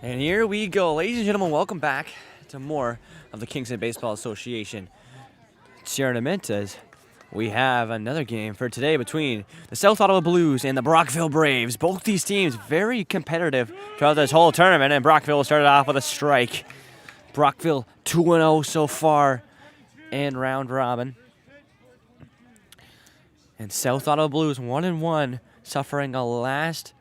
And here we go. Ladies and gentlemen, welcome back to more of the Kingston Baseball Association tournament as we have another game for today between the South Ottawa Blues and the Brockville Braves. Both these teams very competitive throughout this whole tournament, and Brockville started off with a strike. Brockville 2-0 so far in round robin. And South Ottawa Blues 1-1, suffering a last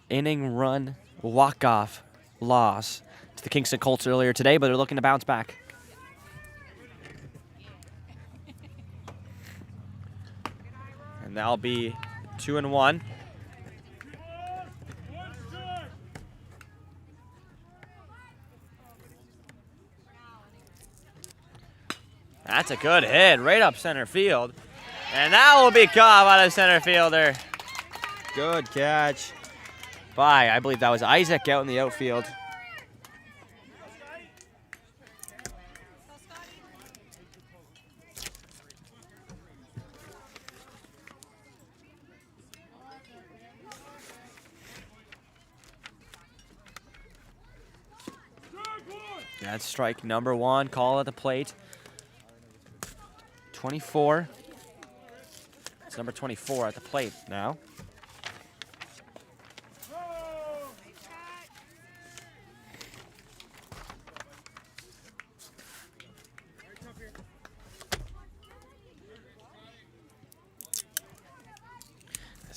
inning run walk-off loss to the Kingston Colts earlier today, but they're looking to bounce back. And that'll be 2-1. That's a good hit right up center field. And that will be caught by the center fielder. Good catch by, I believe that was Isaac out in the outfield. That's strike number one, call at the plate. 24. It's number 24 at the plate now.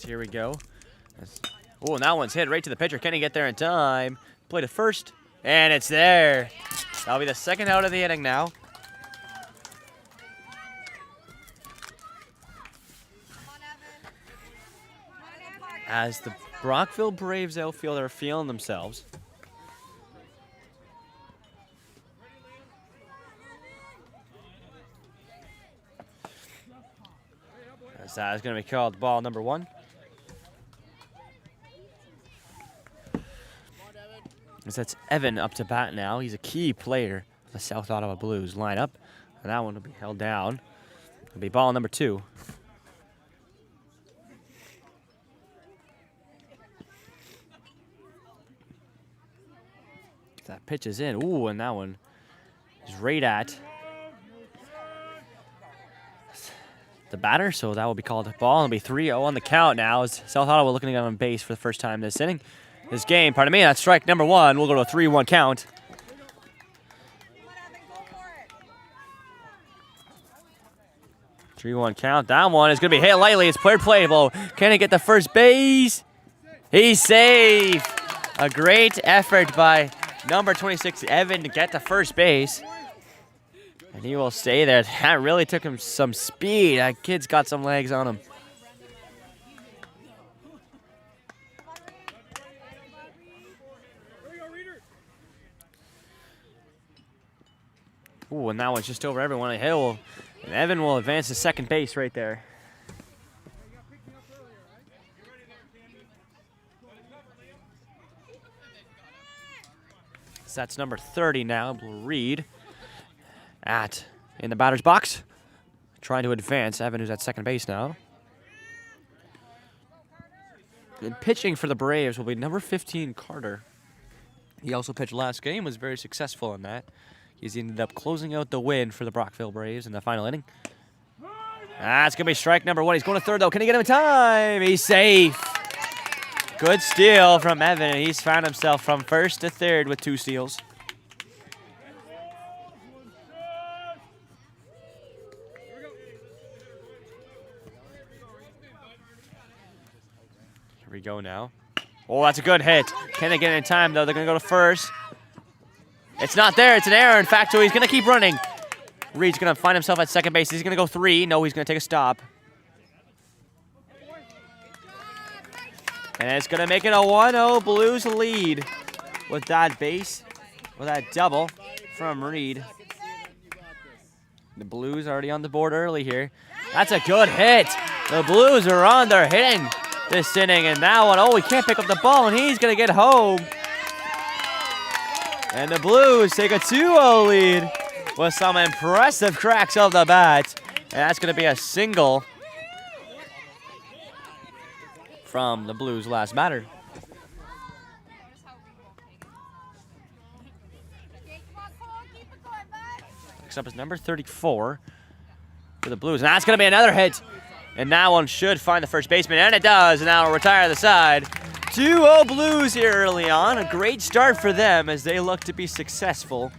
Here we go. Oh, and that one's hit right to the pitcher. Can he get there in time? Play to first, and it's there. That'll be the second out of the inning now. As the Brockville Braves outfield are feeling themselves. As that is going to be called ball number one. As that's Evan up to bat now. He's a key player of the South Ottawa Blues lineup. And that one will be held down. It'll be ball number two. That pitch is in. Ooh, and that one is right at the batter, so that will be called a ball. It'll be 3-0 on the count now as South Ottawa looking to get on base for the first time this inning. This game, pardon me, that's strike number one. We'll go to a 3-1 count. Three-one count. That one is going to be hit lightly. It's cleared playable. Can he get the first base? He's safe. A great effort by number 26, Evan, to get to first base. And he will stay there. That really took him some speed. That kid's got some legs on him. Ooh, and that one's just over everyone. A hill. And Evan will advance to second base right there. So that's number 30 now, Reed, in the batter's box, trying to advance. Evan, who's at second base now. And pitching for the Braves will be number 15, Carter. He also pitched last game, was very successful in that. He's ended up closing out the win for the Brockville Braves in the final inning. That's going to be strike number one. He's going to third, though. Can he get him in time? He's safe. Good steal from Evan, and he's found himself from first to third with 2 steals. Here we go now. Oh, that's a good hit. Can they get it in time, though? They're going to go to first. It's not there. It's an error, in fact, so he's going to keep running. Reed's going to find himself at second base. He's going to go 3. No, he's going to take a stop. And it's going to make it a 1-0 Blues lead with that base, with that double from Reed. The Blues already on the board early here. That's a good hit. The Blues are on their hitting this inning, and that one, oh, he can't pick up the ball, and he's going to get home. And the Blues take a 2-0 lead with some impressive cracks of the bat. And that's going to be a single from the Blues' last batter. Next up is number 34 for the Blues. And that's going to be another hit. And that one should find the first baseman, and it does. And now it'll retire the side. 2-0 Blues here early on. A great start for them as they look to be successful.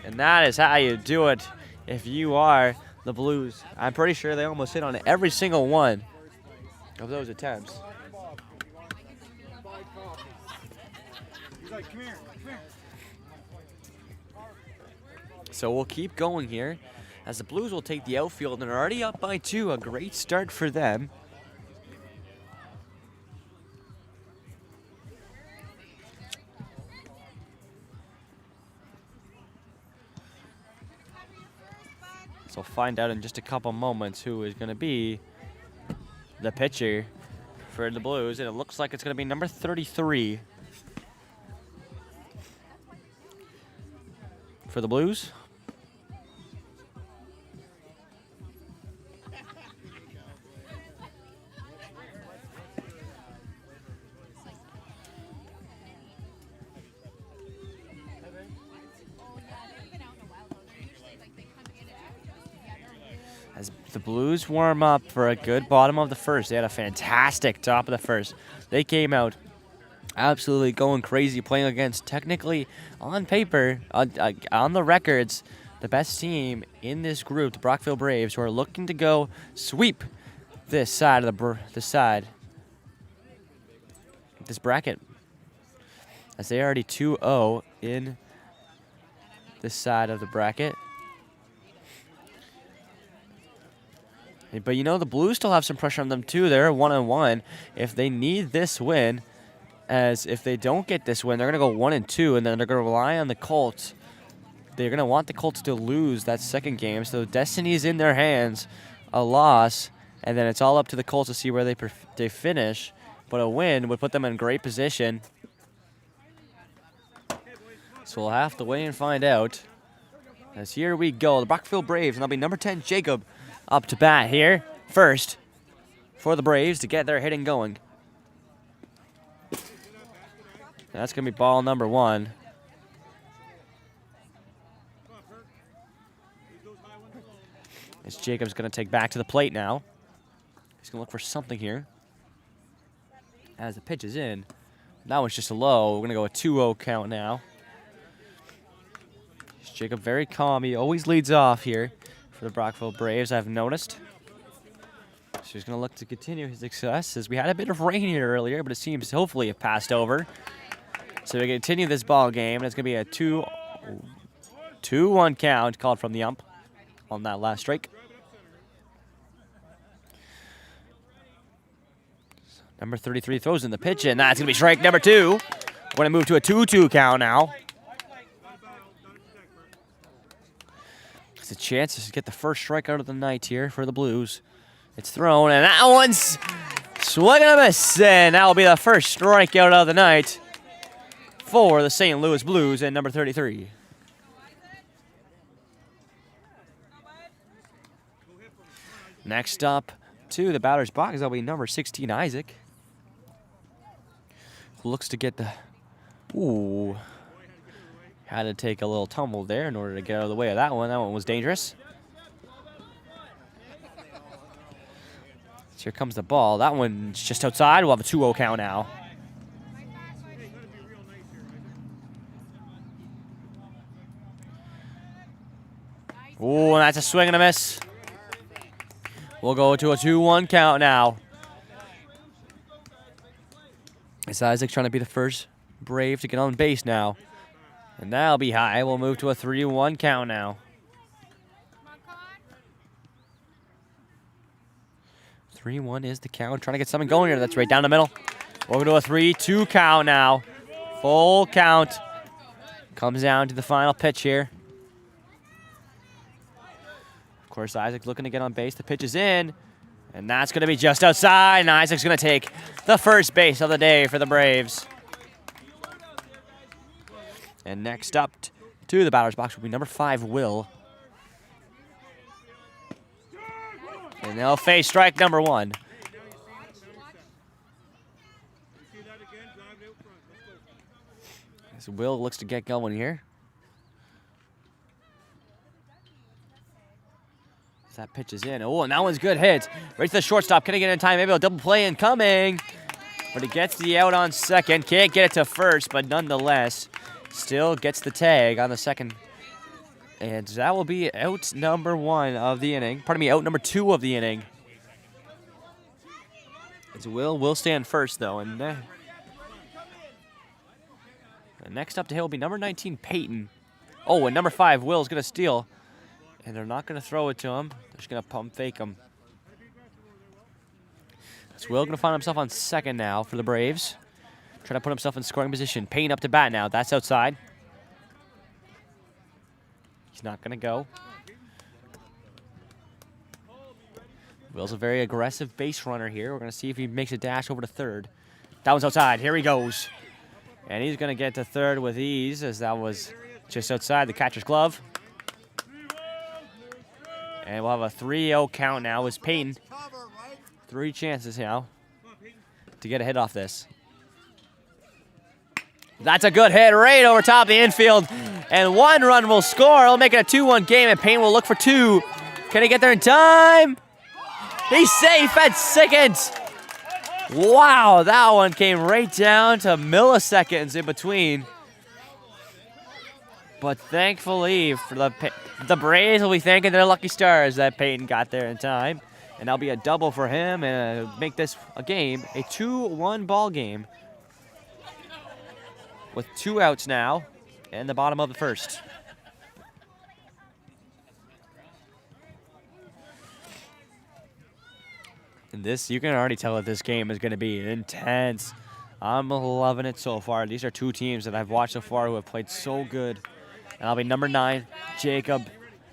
And that is how you do it if you are the Blues. I'm pretty sure they almost hit on every single one of those attempts. So we'll keep going here as the Blues will take the outfield, and they're already up by 2. A great start for them. So we'll find out in just a couple moments who is going to be the pitcher for the Blues, and it looks like it's going to be number 33 for the Blues. As the Blues warm up for a good bottom of the first. They had a fantastic top of the first. They came out absolutely going crazy, playing against, technically, on paper, on the records, the best team in this group, the Brockville Braves, who are looking to go sweep this side of this bracket, as they are already 2-0 in this side of the bracket. But you know, the Blues still have some pressure on them too. They're 1-1. If they need this win, as if they don't get this win, they're going to go 1-2, and then they're going to rely on the Colts. They're going to want the Colts to lose that second game, so destiny is in their hands, a loss, and then it's all up to the Colts to see where they finish. But a win would put them in great position. So we'll have to wait and find out. As here we go, the Brockville Braves, and that'll be number 10, Jacob, up to bat here first for the Braves to get their hitting going. That's going to be ball number 1. As Jacob's going to take back to the plate now. He's going to look for something here. As the pitch is in. That one's just a low. We're going to go a 2-0 count now. Jacob very calm. He always leads off here for the Brockville Braves, I've noticed. So he's going to look to continue his success, as we had a bit of rain here earlier, but it seems hopefully it passed over. So we continue this ball game, and it's going to be a 2-1 count called from the ump on that last strike. Number 33 throws in the pitch, and that's going to be strike number 2. We're going to move to a 2-2 count now. It's a chance to get the first strikeout of the night here for the Blues. It's thrown, and that one's swinging a miss, and that will be the first strikeout of the night for the St. Louis Blues and number 33. Next up to the batter's box, that'll be number 16, Isaac. Looks to get the... Ooh. Had to take a little tumble there in order to get out of the way of that one. That one was dangerous. So here comes the ball. That one's just outside. We'll have a 2-0 count now. Ooh, and that's a swing and a miss. We'll go to a 2-1 count now. It's Isaac trying to be the first Brave to get on base now. And that'll be high. We'll move to a 3-1 count now. 3-1 is the count. Trying to get something going here. That's right down the middle. We'll go to a 3-2 count now. Full count. Comes down to the final pitch here. Of course, Isaac looking to get on base. The pitch is in. And that's going to be just outside. And Isaac's going to take the first base of the day for the Braves. And next up to the batter's box will be number 5, Will. And they'll face strike number 1. As Will looks to get going here. As that pitch is in. Oh, and that one's good hit. Right to the shortstop. Can he get in time? Maybe a double play incoming. But he gets the out on second. Can't get it to first, but nonetheless, still gets the tag on the second. And that will be out number 1 of the inning. Pardon me, out number 2 of the inning. As Will stand first, though. And next up to hit will be number 19, Peyton. Oh, and number 5, Will's going to steal. And they're not going to throw it to him. They're just going to pump fake him. So Will going to find himself on second now for the Braves. Trying to put himself in scoring position. Payne up to bat now. That's outside. He's not going to go. Will's a very aggressive base runner here. We're going to see if he makes a dash over to third. That one's outside. Here he goes. And he's going to get to third with ease, as that was just outside the catcher's glove. And we'll have a 3-0 count now as Peyton. 3 chances now to get a hit off this. That's a good hit right over top of the infield. And 1 run will score. It'll make it a 2-1 game, and Payne will look for 2. Can he get there in time? He's safe at second. Wow, that one came right down to milliseconds in between. But thankfully, for the Braves will be thanking their lucky stars that Peyton got there in time. And that'll be a double for him and make this a game, a 2-1 ball game. With 2 outs now in the bottom of the first. And this, you can already tell that this game is going to be intense. I'm loving it so far. These are 2 teams that I've watched so far who have played so good. And that'll be number 9, Jacob,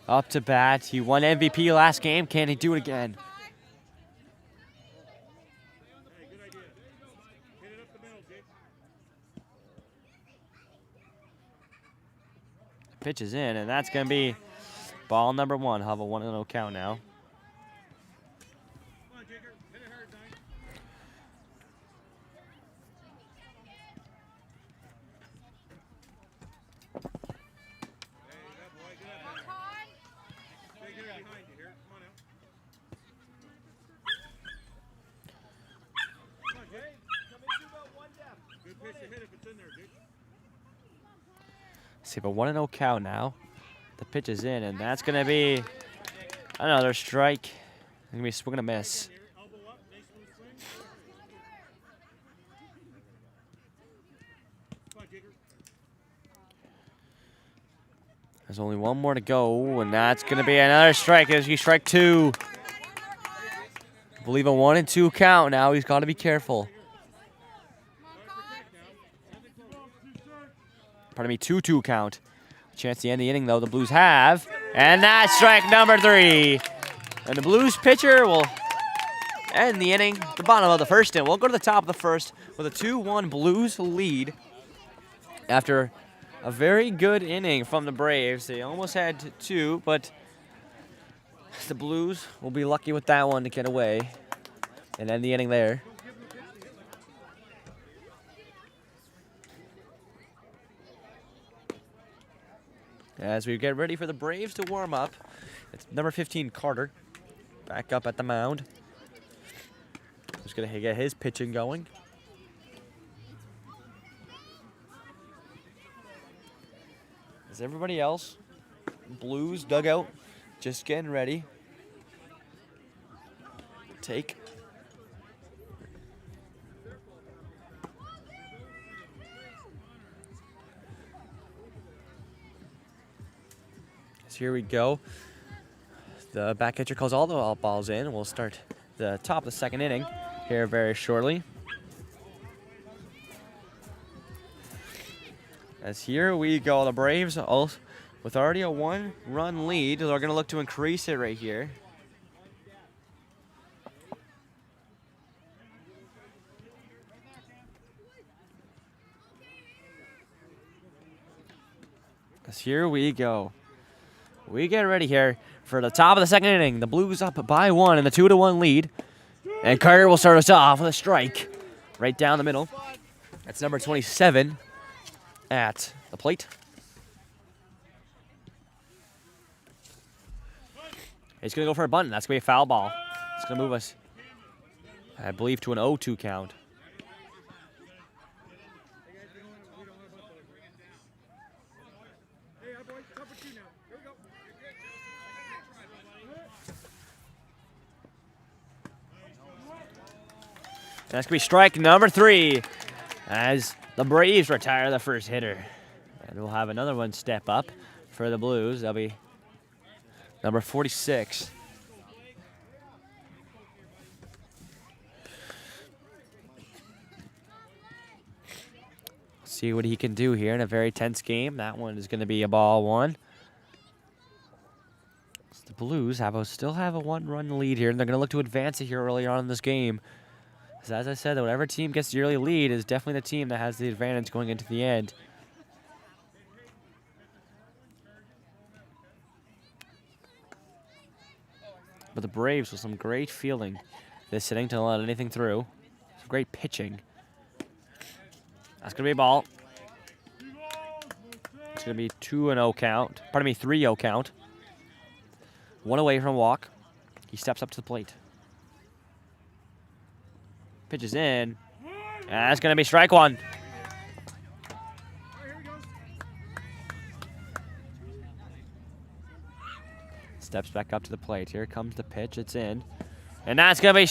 up to bat. He won MVP last game. Can he do it again? Pitch is in, and that's going to be ball number 1. He'll have a 1-0 count now. See, but 1-0 count now. The pitch is in, and that's going to be another strike. Going to be swing and a miss. There's only 1 more to go, and that's going to be another strike. As he strike 2. I believe a 1-2 count now. He's got to be careful. Pardon me, 2-2 count. A chance to end the inning, though, the Blues have. And that's strike number 3. And the Blues pitcher will end the inning, the bottom of the first, and we'll go to the top of the first with a 2-1 Blues lead. After a very good inning from the Braves. They almost had 2, but the Blues will be lucky with that one to get away and end the inning there. As we get ready for the Braves to warm up, it's number 15, Carter, back up at the mound. Just going to get his pitching going. As everybody else, Blues dugout, just getting ready. Take. Here we go. The back catcher calls all the balls in. We'll start the top of the second inning here very shortly. As here we go, the Braves, with already a 1-run lead, they're going to look to increase it right here. As here we go. We get ready here for the top of the second inning. The Blues up by 1 in the 2-1 lead. And Carter will start us off with a strike right down the middle. That's number 27. at the plate. He's going to go for a bunt. That's going to be a foul ball. It's going to move us, I believe, to an 0-2 count. That's going to be strike number 3 as the Braves retire the first hitter. And we'll have another one step up for the Blues. That'll be number 46. See what he can do here in a very tense game. That one is going to be a ball 1. So the Blues still have a 1-run lead here, and they're going to look to advance it here early on in this game. So as I said, whatever team gets the early lead is definitely the team that has the advantage going into the end. But the Braves with some great fielding this inning to let anything through. Some great pitching. That's going to be a ball. It's going to be 2-0 count. Pardon me, 3-0 count. 1 away from walk. He steps up to the plate. Pitches in. That's going to be strike 1. Steps back up to the plate. Here comes the pitch. It's in. And that's going to be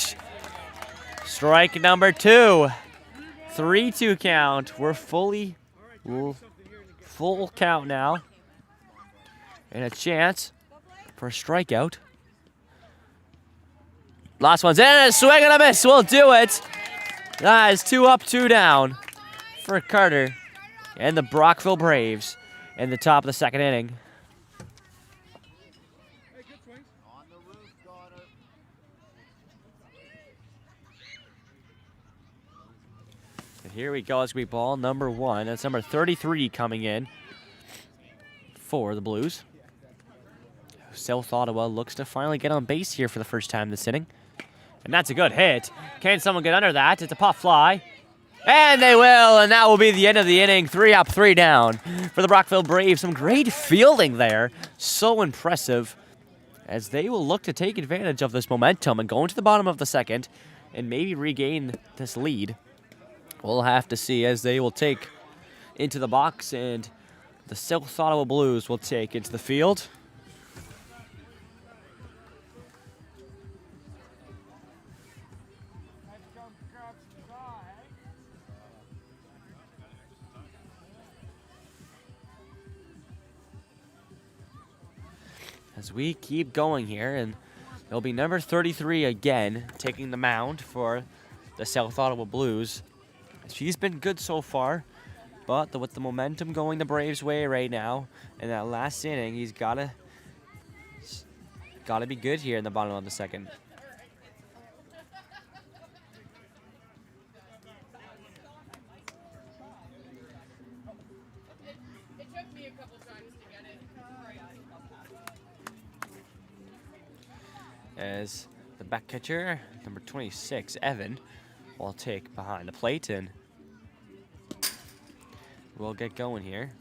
strike number 2. 3-2 count. We're full count now. And a chance for a strikeout. Last one's in, and a swing and a miss will do it. That is 2 up, 2 down for Carter and the Brockville Braves in the top of the second inning. And here we go. It's going to be ball number 1. That's number 33 coming in for the Blues. South Ottawa looks to finally get on base here for the first time this inning. And that's a good hit. Can someone get under that? It's a pop fly. And they will, and that will be the end of the inning. 3 up, 3 down for the Brockville Braves. Some great fielding there. So impressive as they will look to take advantage of this momentum and go into the bottom of the second and maybe regain this lead. We'll have to see as they will take into the box and the South Ottawa Blues will take into the field. As we keep going here, and it'll be number 33 again taking the mound for the South Ottawa Blues. She's been good so far, but with the momentum going the Braves' way right now, in that last inning, he's gotta be good here in the bottom of the second. As the back catcher, number 26, Evan, will take behind the plate, and we'll get going here.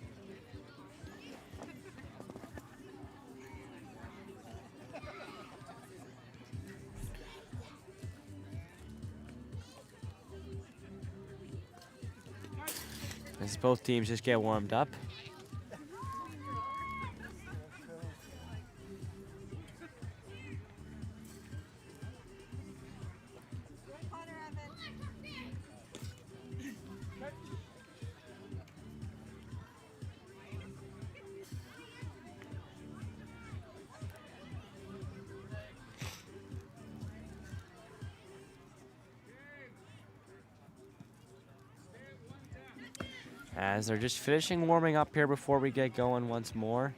As both teams just get warmed up. As they're just finishing warming up here before we get going once more.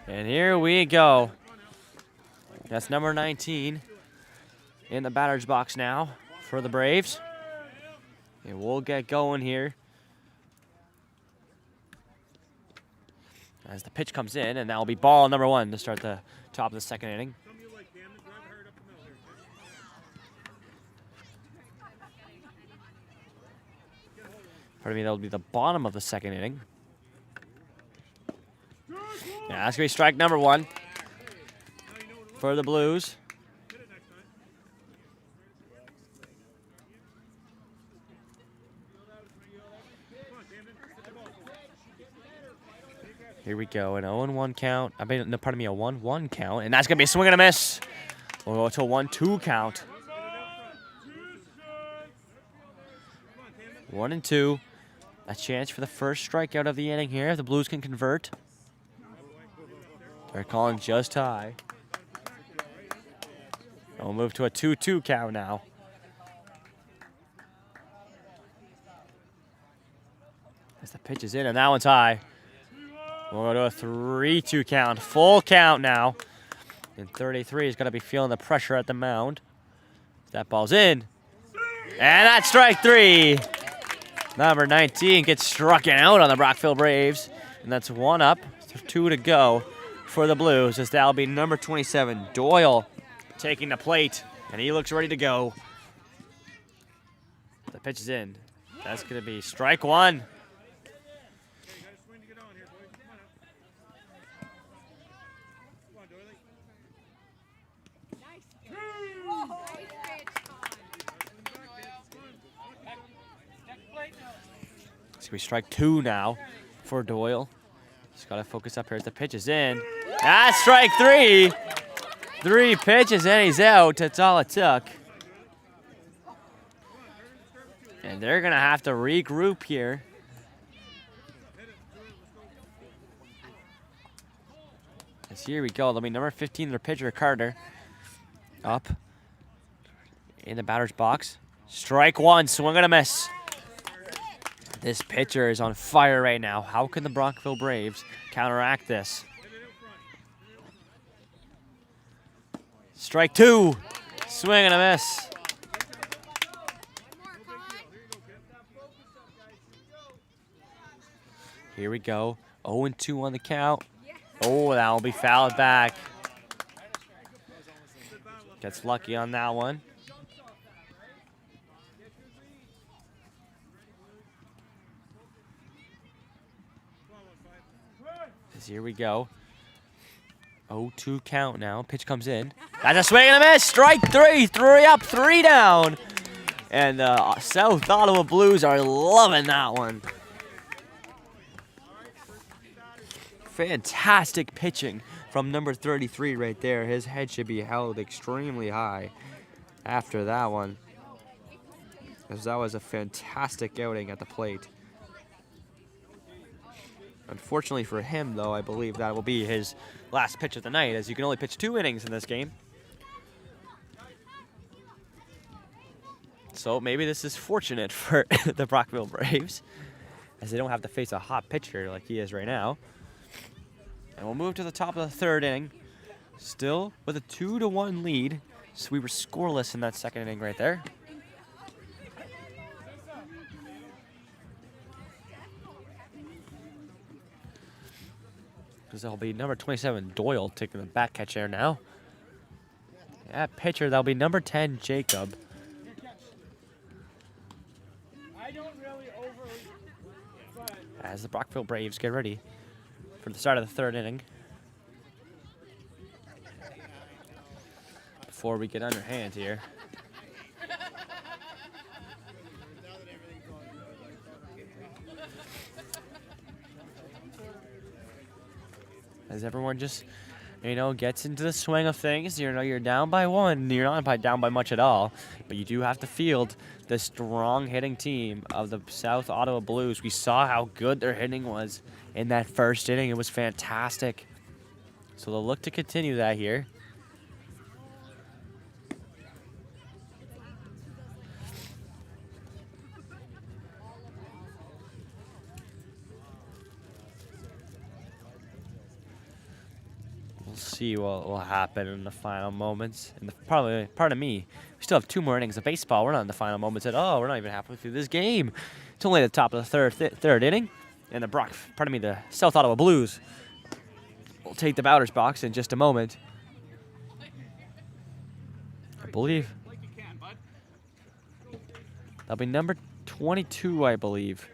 And here we go. That's number 19 in the batter's box now for the Braves. And we'll get going here. As the pitch comes in, and that will be ball number 1 to start the top of the second inning. Pardon me, that will be the bottom of the second inning. Yeah, that's going to be strike number 1 for the Blues. Here we go, an 0-1 count. I mean, no, pardon me, a 1-1 count, and that's going to be a swing and a miss. We'll go to a 1-2 count. 1-2. A chance for the first strikeout of the inning here. If the Blues can convert. They're calling just high. And we'll move to a 2-2 count now. As the pitch is in, and that one's high. We'll go to a 3-2 count. Full count now. And 33 is going to be feeling the pressure at the mound. That ball's in. And that's strike 3. Number 19 gets struck out on the Brockville Braves. And that's 1 up, 2 to go for the Blues. As that'll be number 27, Doyle, taking the plate. And he looks ready to go. The pitch is in. That's going to be strike 1. It's going to be strike 2 now for Doyle. Just got to focus up here as the pitch is in. That's strike 3. 3 pitches and he's out. That's all it took. And they're going to have to regroup here. As here we go. That'll be number 15, their pitcher, Carter. Up in the batter's box. Strike 1, swing and a miss. This pitcher is on fire right now. How can the Brockville Braves counteract this? Strike 2. Swing and a miss. Here we go. 0-2 on the count. Oh, that will be fouled back. Gets lucky on that one. Here we go. 0-2 count now. Pitch comes in. That's a swing and a miss. Strike 3. 3 up, 3 down. And the South Ottawa Blues are loving that one. Fantastic pitching from number 33 right there. His head should be held extremely high after that one, as that was a fantastic outing at the plate. Unfortunately for him, though, I believe that will be his last pitch of the night, as you can only pitch 2 innings in this game. So maybe this is fortunate for the Brockville Braves, as they don't have to face a hot pitcher like he is right now. And we'll move to the top of the 3rd inning, still with a 2-1 lead. So we were scoreless in that 2nd inning right there. That'll be number 27, Doyle, taking the back catch there now. At pitcher, that'll be number 10, Jacob. As the Brockville Braves get ready for the start of the 3rd inning. Before we get underhand here. As everyone just, gets into the swing of things. You're down by 1. You're not down by much at all. But you do have to field the strong hitting team of the South Ottawa Blues. We saw how good their hitting was in that 1st inning. It was fantastic. So they'll look to continue that here. See what will happen in the final moments. And pardon me, we still have 2 more innings of baseball. We're not in the final moments at all. We're not even halfway through this game. It's only at the top of the third inning, and the South Ottawa Blues will take the batter's box in just a moment. I believe that'll be number 22, I believe.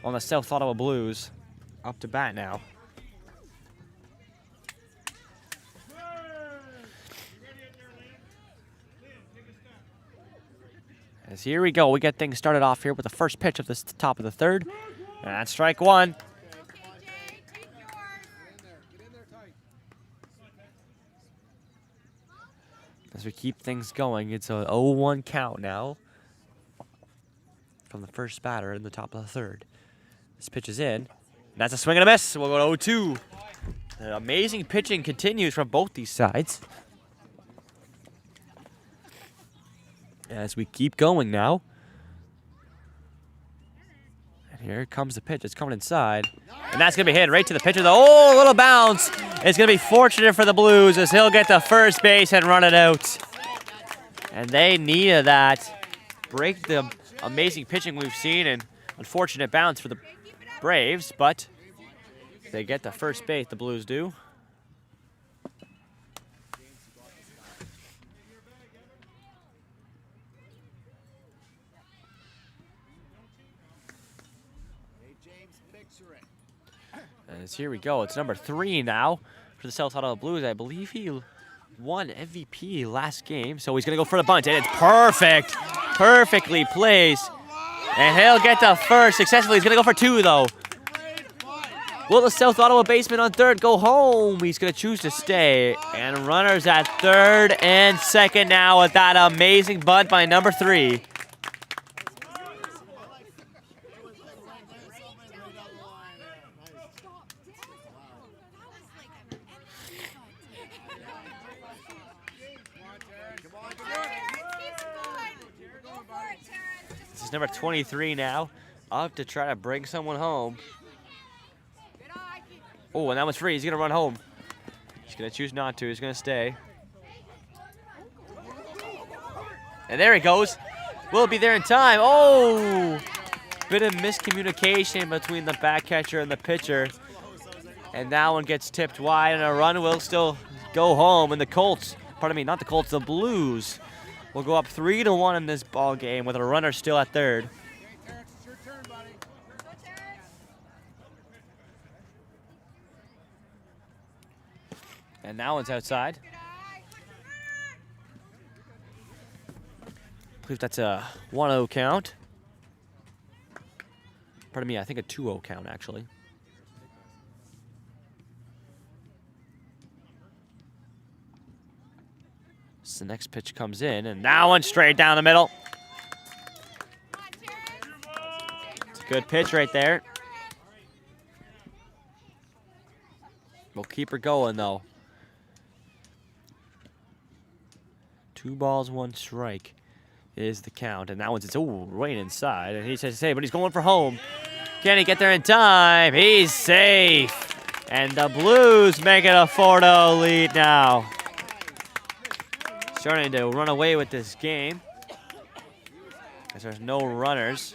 on the South Ottawa Blues. Up to bat now. As here we go. We get things started off here with the first pitch of this top of the third. And that's strike one. As we keep things going, it's a 0-1 count now from the first batter in the top of the third. This pitch is in. That's a swing and a miss. We'll go to 0-2. The amazing pitching continues from both these sides. As we keep going now. And here comes the pitch. It's coming inside. And that's going to be hit right to the pitcher. Oh, a little bounce. It's going to be fortunate for the Blues as he'll get to first base and run it out. And they needed that. Break the amazing pitching we've seen and unfortunate bounce for the Braves, but they get to first base, the Blues do. As here we go, it's number 3 now for the South Ottawa Blues. I believe he won MVP last game, so he's going to go for the bunt, and it's perfect. Perfectly placed. And he'll get to first successfully. He's going to go for 2, though. Will the South Ottawa baseman on third go home? He's going to choose to stay. And runners at third and second now with that amazing bunt by number 3. This is number 23 now, up to try to bring someone home. Oh, and that one's free. He's going to run home. He's going to choose not to. He's going to stay. And there he goes. Will be there in time. Oh! Bit of miscommunication between the back catcher and the pitcher. And that one gets tipped wide, and a run will still go home. And the Colts, pardon me, not the Colts, the Blues will go up 3-1 in this ball game with a runner still at third. And that one's outside. I believe that's a 1-0 count. Pardon me, I think a 2-0 count, actually. So the next pitch comes in, and that one straight down the middle. It's a good pitch right there. We'll keep her going, though. 2 balls, 1 strike is the count. And that one's, right inside. And he says, hey, but he's going for home. Can he get there in time? He's safe. And the Blues make it a 4-0 lead now. Starting to run away with this game, as there's no runners.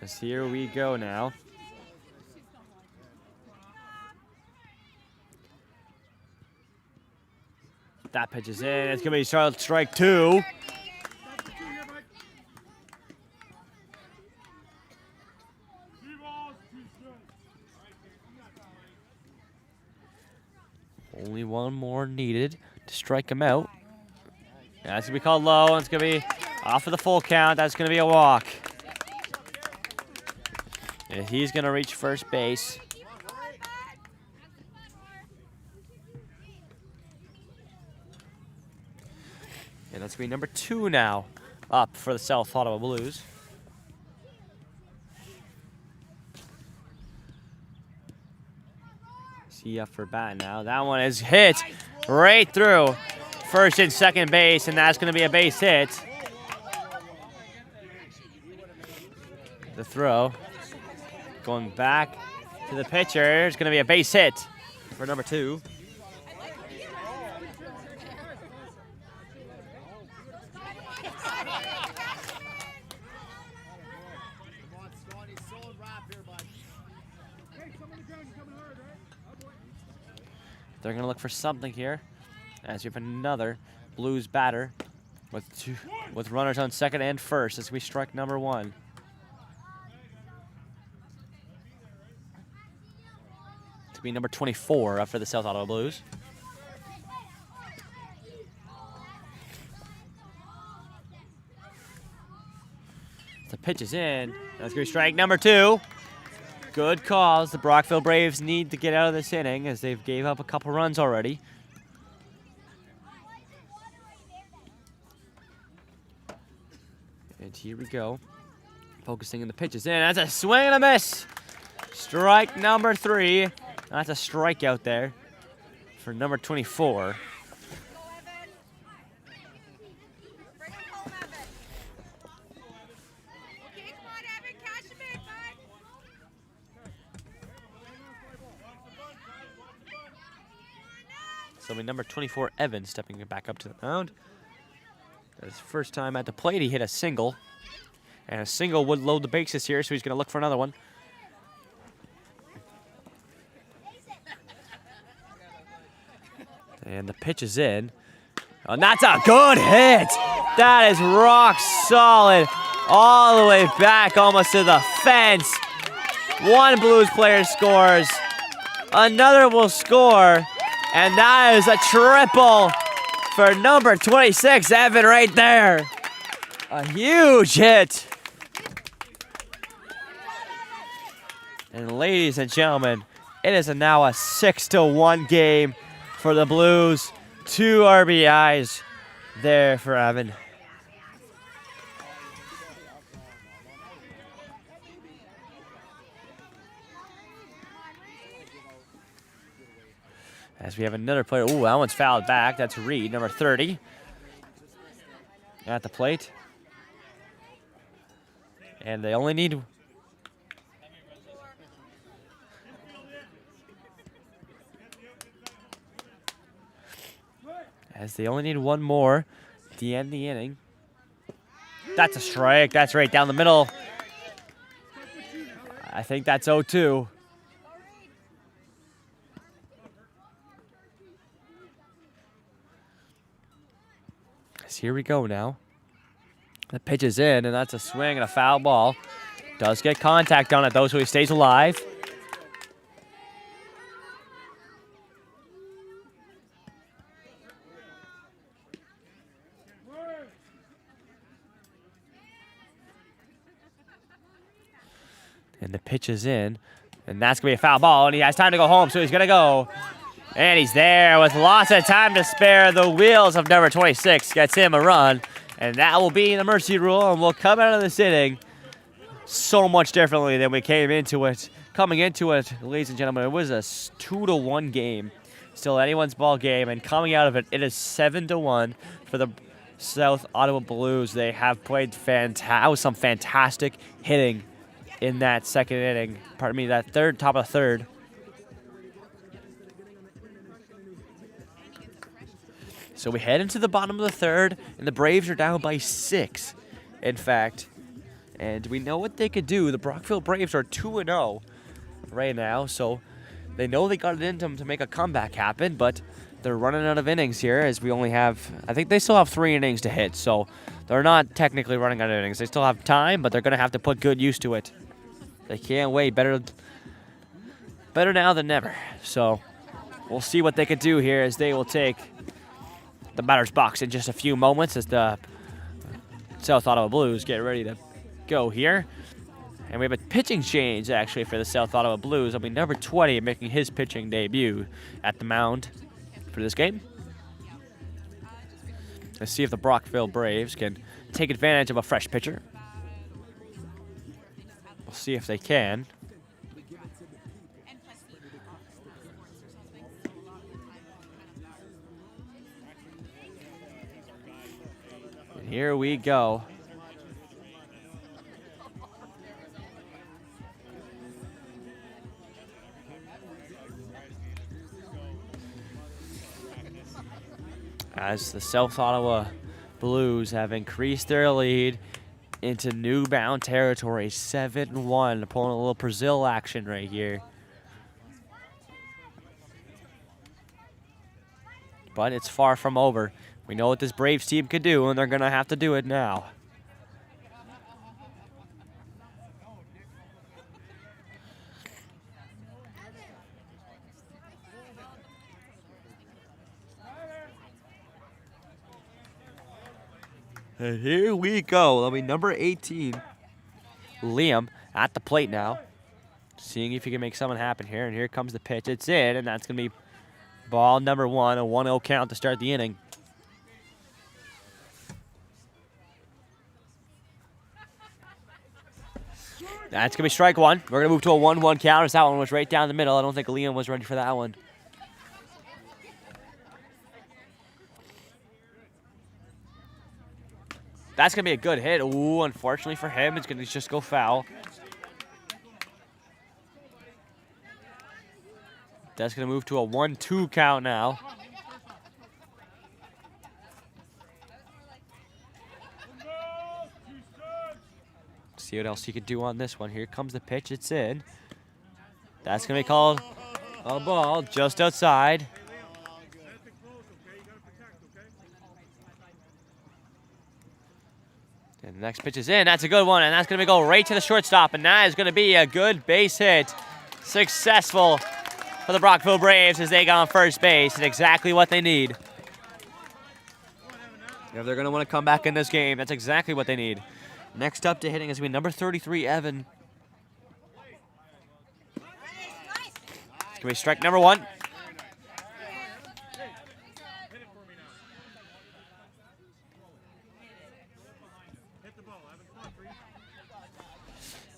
As here we go now. That pitch is in. It's going to be strike 2. Only one more needed to strike him out. That's going to be called low, and it's going to be off of the full count. That's going to be a walk. And he's going to reach first base. And that's going to be number 2 now up for the South Ottawa Blues. See up for bat now. That one is hit right through first and second base, and that's going to be a base hit. The throw going back to the pitcher. It's going to be a base hit for number 2. They're going to look for something here as we have another Blues batter with runners on second and first as we strike number 1. To be number 24 up for the South Ottawa Blues. The pitch is in. That's going to be strike number 2. Good calls. The Brockville Braves need to get out of this inning as they've gave up a couple runs already. And here we go. Focusing on the pitches in. That's a swing and a miss. Strike number 3. That's a strikeout there for number 24. So number 24, Evan, stepping back up to the mound. His first time at the plate, he hit a single. And a single would load the bases here, so he's going to look for another one. And the pitch is in. Oh, and that's a good hit. That is rock solid. All the way back almost to the fence. One Blues player scores. Another will score. And that is a triple for number 26, Evan, right there. A huge hit. And ladies and gentlemen, it is now a 6-1 game for the Blues. 2 RBIs there for Evan. As we have another player. Ooh, that one's fouled back. That's Reed, number 30. At the plate. And they only need... As they only need one more at the end of the inning. That's a strike. That's right down the middle. I think that's 0-2. Here we go now. The pitch is in, and that's a swing and a foul ball. Does get contact on it, though, so he stays alive. And the pitch is in, and that's going to be a foul ball, and he has time to go home, so he's going to go. And he's there with lots of time to spare. The wheels of number 26 gets him a run. And that will be the mercy rule, and we'll come out of this inning so much differently than we came into it. Coming into it, ladies and gentlemen, it was a 2-1 game. Still anyone's ball game, and coming out of it, it is 7-1 for the South Ottawa Blues. They have played some fantastic hitting in that second inning. Pardon me, that top of the third. So we head into the bottom of the third, and the Braves are down by 6, in fact. And we know what they could do. The Brockville Braves are 2-0 right now, so they know they got it in them to make a comeback happen, but they're running out of innings here as we only have, I think they still have 3 innings to hit, so they're not technically running out of innings. They still have time, but they're going to have to put good use to it. They can't wait. Better now than never. So we'll see what they could do here as they will take the batter's box in just a few moments as the South Ottawa Blues get ready to go here. And we have a pitching change, actually, for the South Ottawa Blues. It'll be number 20 making his pitching debut at the mound for this game. Let's see if the Brockville Braves can take advantage of a fresh pitcher. We'll see if they can. Here we go. As the South Ottawa Blues have increased their lead into new bound territory, 7-1, pulling a little Brazil action right here. but it's far from over. We know what this Braves team can do, and they're going to have to do it now. And here we go. That'll be number 18, Liam, at the plate now. Seeing if he can make something happen here. And here comes the pitch. It's in, and that's going to be ball number 1, a 1-0 count to start the inning. That's going to be strike 1. We're going to move to a 1-1 count as that one was right down the middle. I don't think Liam was ready for that one. That's going to be a good hit. Ooh, unfortunately for him, it's going to just go foul. That's going to move to a 1-2 count now. See what else he can do on this one. Here comes the pitch. It's in. That's going to be called a ball just outside. And the next pitch is in. That's a good one, and that's going to go right to the shortstop, and that is going to be a good base hit. Successful for the Brockville Braves as they got on first base, and exactly what they need. If they're going to want to come back in this game, that's exactly what they need. Next up to hitting is going to be number 33, Evan. It's going to be strike number 1.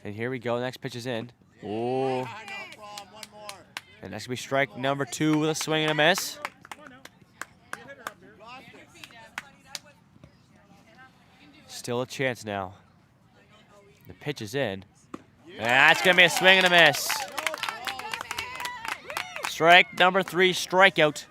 And here we go. Next pitch is in. Ooh. And that's going to be strike number 2 with a swing and a miss. Still a chance now. The pitch is in. And that's going to be a swing and a miss. Strike number 3, strikeout.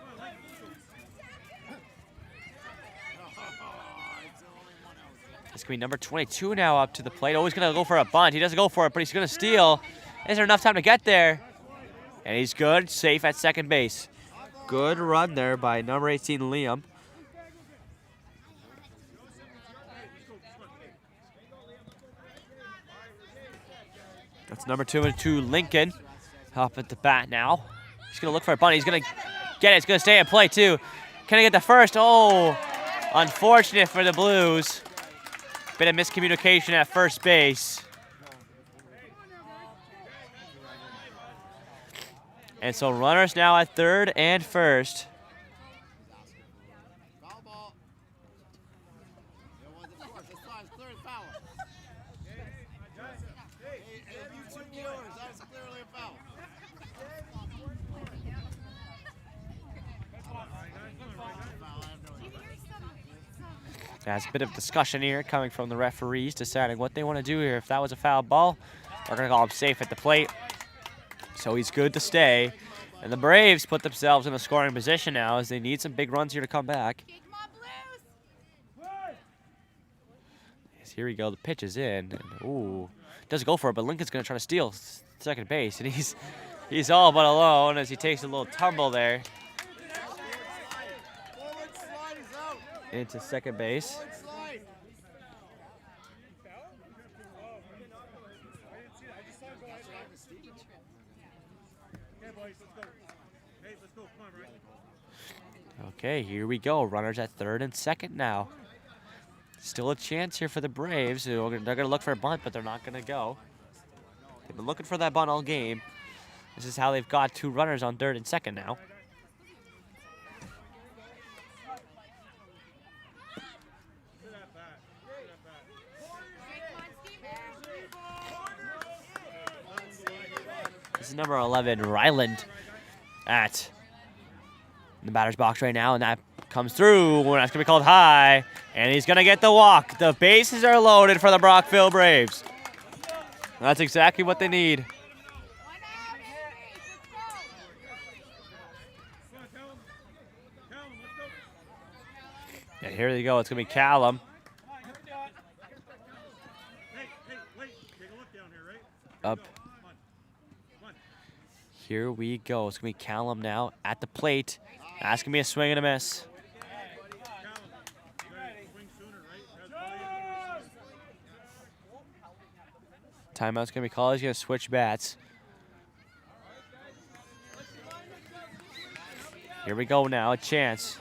It's going to be number 22 now up to the plate. Oh, he's going to go for a bunt. He doesn't go for it, but he's going to steal. Is there enough time to get there? And he's good, safe at second base. Good run there by number 18, Liam. That's number 2, Lincoln, up at the bat now. He's going to look for a bunt. He's going to get it. It's going to stay in play, too. Can he get the first? Oh, unfortunate for the Blues. Bit of miscommunication at first base. And so runners now at third and first. There's a bit of discussion here coming from the referees deciding what they want to do here. If that was a foul ball, we're going to call him safe at the plate. So he's good to stay. And the Braves put themselves in a scoring position now as they need some big runs here to come back. Yes, here we go. The pitch is in. And, ooh, doesn't go for it, but Lincoln's going to try to steal second base. And he's all but alone as he takes a little tumble there into second base. Okay, here we go. Runners at third and second now. Still a chance here for the Braves. They're going to look for a bunt, but they're not going to go. They've been looking for that bunt all game. This is how they've got 2 runners on third and second now. This is number 11, Ryland, at the batter's box right now, and that comes through. That's going to be called high, and he's going to get the walk. The bases are loaded for the Brockville Braves. That's exactly what they need. And here they go. It's going to be Callum. Up. Here we go. It's going to be Callum now at the plate. That's going to be a swing and a miss. Timeout's going to be called. He's going to switch bats. Here we go now, a chance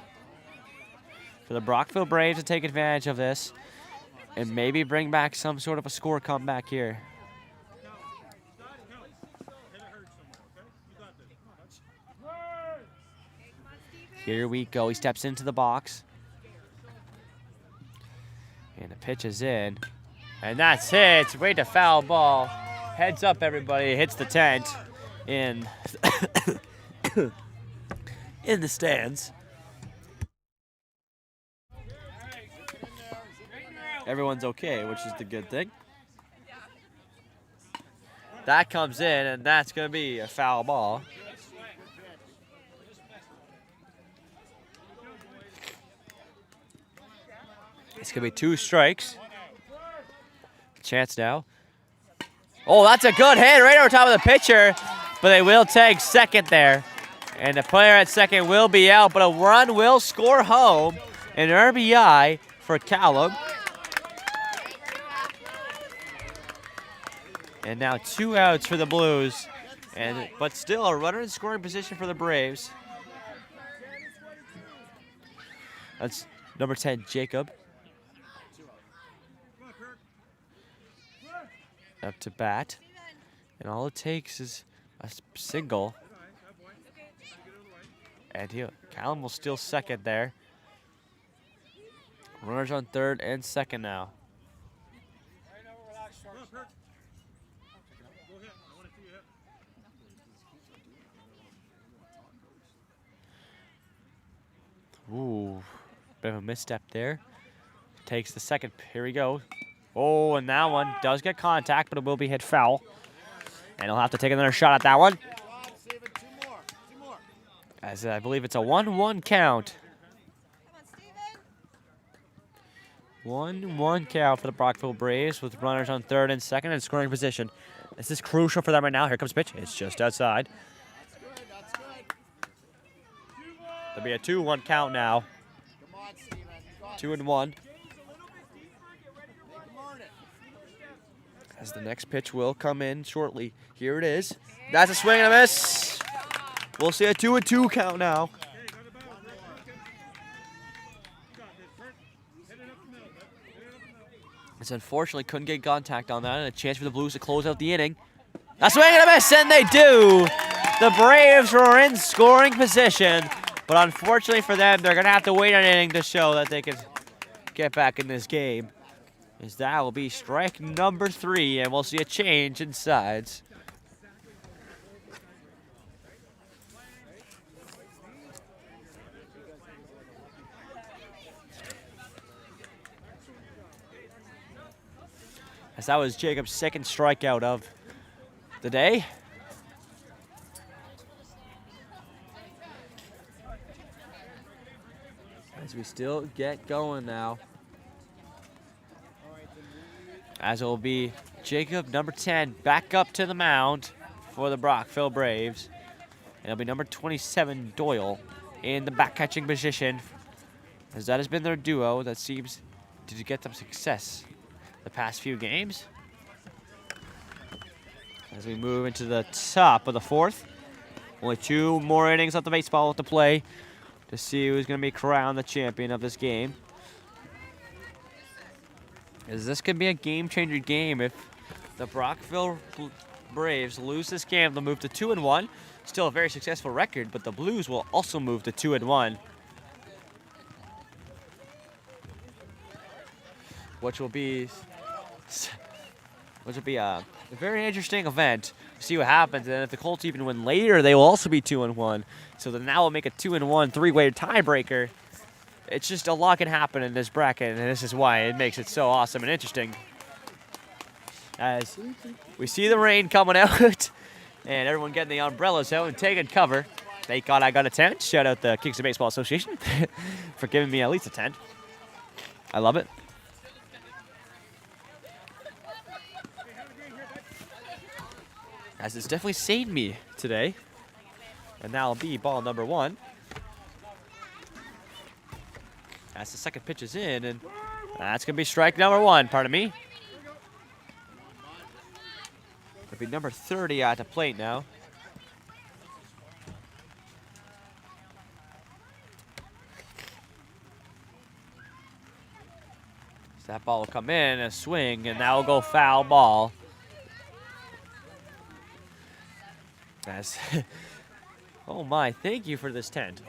for the Brockville Braves to take advantage of this and maybe bring back some sort of a score comeback here. Here we go. He steps into the box. And the pitch is in. And that's it. Way to foul ball. Heads up, everybody. Hits the tent in, in the stands. Everyone's okay, which is the good thing. That comes in, and that's going to be a foul ball. It's going to be 2 strikes. Chance now. Oh, that's a good hit right over top of the pitcher, but they will take second there. And the player at second will be out, but a run will score home. An RBI for Callum. And now 2 outs for the Blues, but still a runner in scoring position for the Braves. That's number 10, Jacob. Up to bat. And all it takes is a single. And Callum will steal second there. Runners on third and second now. Ooh, bit of a misstep there. Takes the second. Here we go. Oh, and that one does get contact, but it will be hit foul. And he'll have to take another shot at that one. As I believe it's a 1-1 count. 1-1 count for the Brockville Braves with runners on third and second in scoring position. This is crucial for them right now. Here comes the pitch. It's just outside. There'll be a 2-1 count now. 2-1. As the next pitch will come in shortly. Here it is. That's a swing and a miss. We'll see a 2-2 count now. This unfortunately couldn't get contact on that, and a chance for the Blues to close out the inning. A swing and a miss, and they do. The Braves are in scoring position, but unfortunately for them, they're going to have to wait an inning to show that they can get back in this game. As that will be strike number 3, and we'll see a change in sides. As that was Jacob's second strikeout of the day. As we still get going now. As it will be Jacob, number 10, back up to the mound for the Brockville Braves. And it'll be number 27, Doyle, in the back catching position. As that has been their duo that seems to get them success the past few games. As we move into the top of the 4th. Only 2 more innings of the baseball to play to see who's going to be crowned the champion of this game. As this could be a game-changer game if the Brockville Braves lose this game. They'll move to 2-1. Still a very successful record, but the Blues will also move to 2-1. Which will be a very interesting event. See what happens, and if the Colts even win later, they will also be 2-1. So then that will make a 2-1 3-way tiebreaker. It's just a lot can happen in this bracket, and this is why it makes it so awesome and interesting. As we see the rain coming out, and everyone getting the umbrellas out and taking cover. Thank God I got a tent. Shout out the Kingston Baseball Association for giving me at least a tent. I love it. As it's definitely saved me today. And that'll be ball number 1. As the second pitch is in, and that's going to be strike number 1, pardon me. It'll be number 30 at the plate now. So that ball will come in, a swing, and that will go foul ball. That's oh my, thank you for this tent.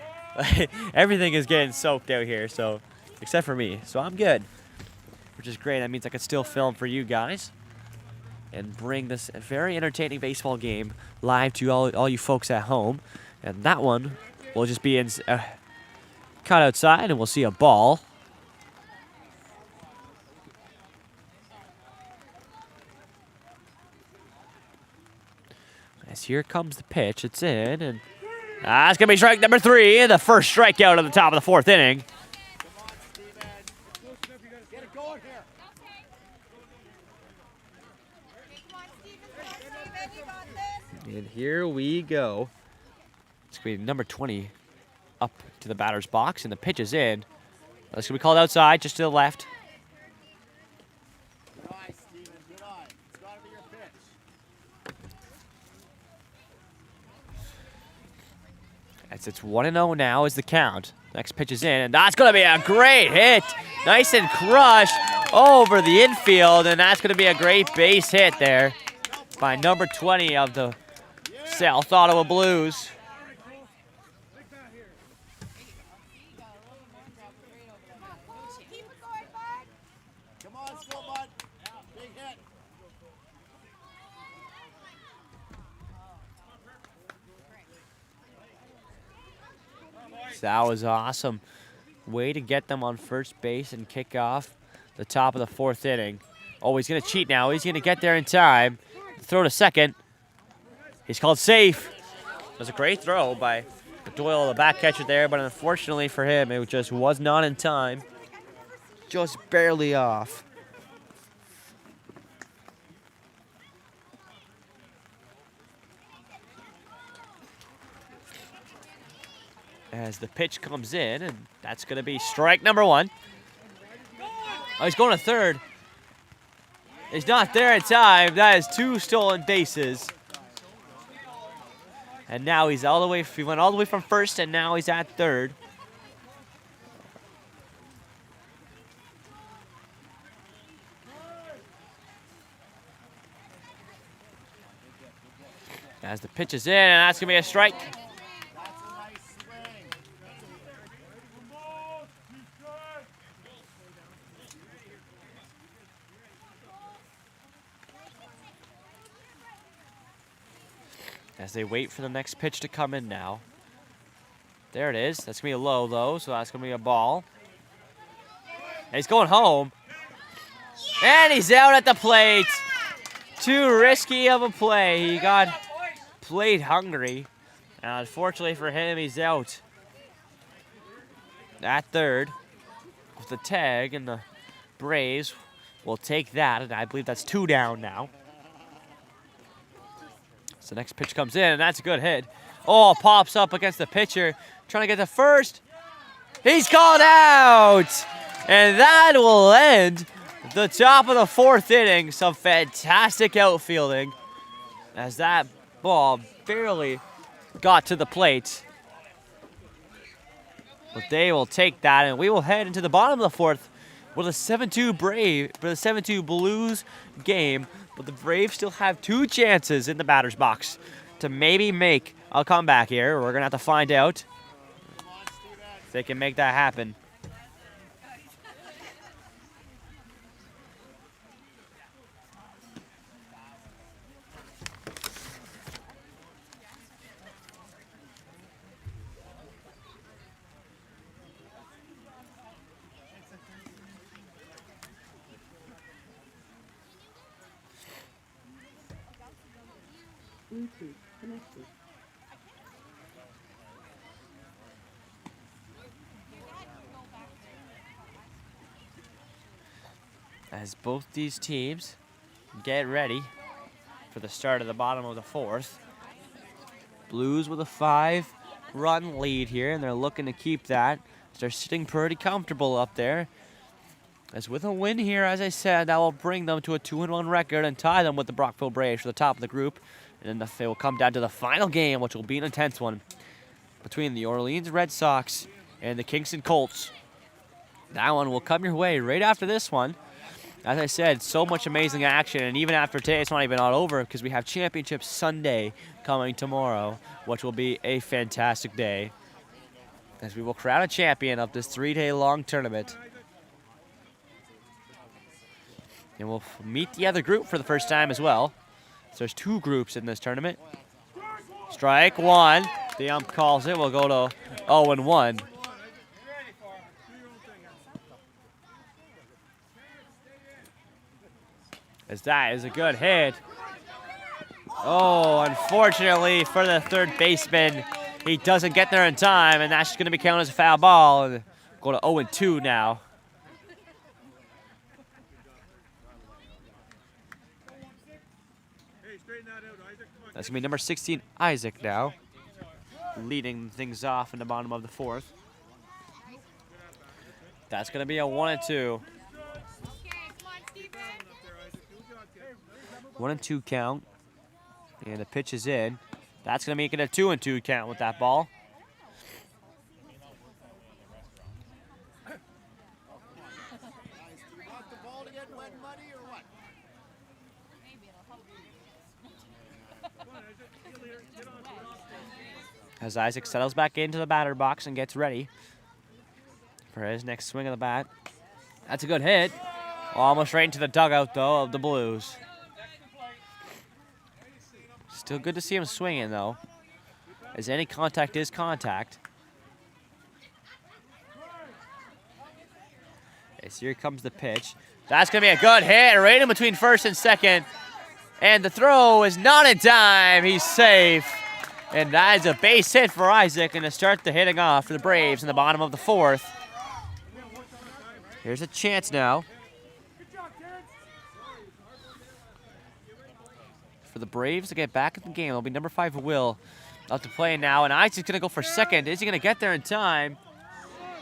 Everything is getting soaked out here, so except for me. So I'm good, which is great. That means I can still film for you guys and bring this very entertaining baseball game live to all you folks at home. And that one will just be in cut outside, and we'll see a ball. As here comes the pitch, it's in, and that's going to be strike number 3, the first strikeout at the top of the 4th inning. And here we go. It's going to be number 20 up to the batter's box, and the pitch is in. That's going to be called outside, just to the left. As it's 1-0 now is the count. Next pitch is in, and that's going to be a great hit. Nice and crushed over the infield, and that's going to be a great base hit there by number 20 of the South Ottawa Blues. That was awesome. Way to get them on first base and kick off the top of the 4th inning. Oh, he's going to cheat now. He's going to get there in time. Throw to second. He's called safe. It was a great throw by Doyle, the back catcher there, but unfortunately for him, it just was not in time. Just barely off. As the pitch comes in, and that's going to be strike number 1. Oh, he's going to third. He's not there in time. That is 2 stolen bases. And now he's all the way, he went all the way from first, and now he's at third. As the pitch is in, and that's going to be a strike. As they wait for the next pitch to come in now. There it is. That's going to be a low, though, so that's going to be a ball. And he's going home. And he's out at the plate. Too risky of a play. He got plate hungry. And unfortunately for him, he's out at third with the tag, and the Braves will take that, and I believe that's 2 down now. So the next pitch comes in, and that's a good hit. Oh, pops up against the pitcher, trying to get to first. He's called out! And that will end the top of the 4th inning. Some fantastic outfielding as that ball barely got to the plate. But they will take that, and we will head into the bottom of the 4th with a 7-2 Blues game. But the Braves still have 2 chances in the batter's box to maybe make a comeback here. We're going to have to find out if they can make that happen. Bluetooth connected. As both these teams get ready for the start of the bottom of the 4th. Blues with a 5-run lead here, and they're looking to keep that They're sitting pretty comfortable up there. As with a win here, as I said, that will bring them to a 2-1 record and tie them with the Brockville Braves for the top of the group. And then it will come down to the final game, which will be an intense one, between the Orleans Red Sox and the Kingston Colts. That one will come your way right after this one. As I said, so much amazing action, and even after today, it's not even all over because we have Championship Sunday coming tomorrow, which will be a fantastic day, as we will crown a champion of this 3-day-long tournament. And we'll meet the other group for the first time as well. So there's 2 groups in this tournament. Strike 1. The ump calls it. We'll go to 0-1. As that is a good hit. Oh, unfortunately for the third baseman, he doesn't get there in time, and that's just going to be counted as a foul ball. And go to 0-2 now. That's going to be number 16, Isaac, now, leading things off in the bottom of the 4th. That's going to be a 1-2. 1-2 count. And the pitch is in. That's going to make it a 2-2 count with that ball. As Isaac settles back into the batter box and gets ready for his next swing of the bat. That's a good hit. Almost right into the dugout, though, of the Blues. Still good to see him swinging, though, as any contact is contact. As here comes the pitch. That's going to be a good hit right in between first and second. And the throw is not in time. He's safe. And that is a base hit for Isaac, and to start the hitting off for the Braves in the bottom of the 4th. Here's a chance now for the Braves to get back in the game. It'll be number 5, Will, out to play now, and Isaac's going to go for second. Is he going to get there in time?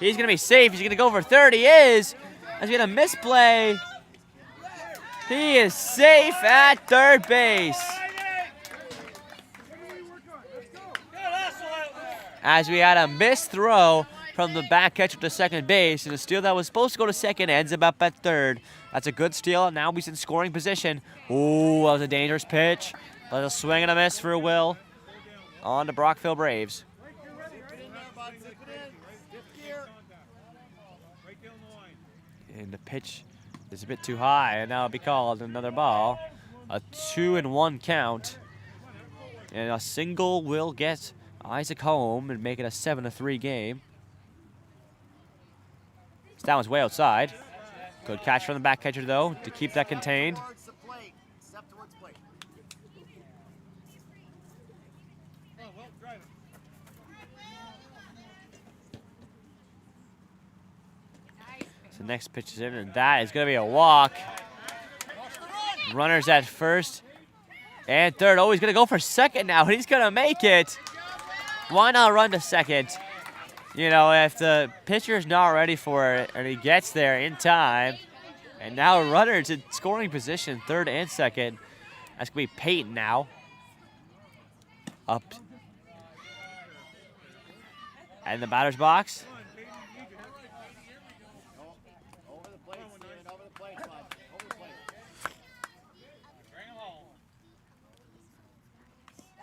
He's going to be safe. He's going to go for third. He is. He's going to misplay. He is safe at third base. As we had a missed throw from the back catcher to second base, and a steal that was supposed to go to second ends up at third. That's a good steal. Now he's in scoring position. Ooh, that was a dangerous pitch. That was a swing and a miss for Will on the Brockville Braves. And the pitch is a bit too high, and now it'll be called another ball. A 2-1 count. And a single will get Isaac home and make it a 7-3 game. So that one's way outside. Good catch from the back catcher, though, to keep that contained. So next pitch is in, and that is going to be a walk. Runners at first and third. Oh, he's going to go for second now. He's going to make it. Why not run to second? You know, if the pitcher's not ready for it and he gets there in time, and now runners in scoring position, third and second. That's going to be Peyton now. Up. And the batter's box.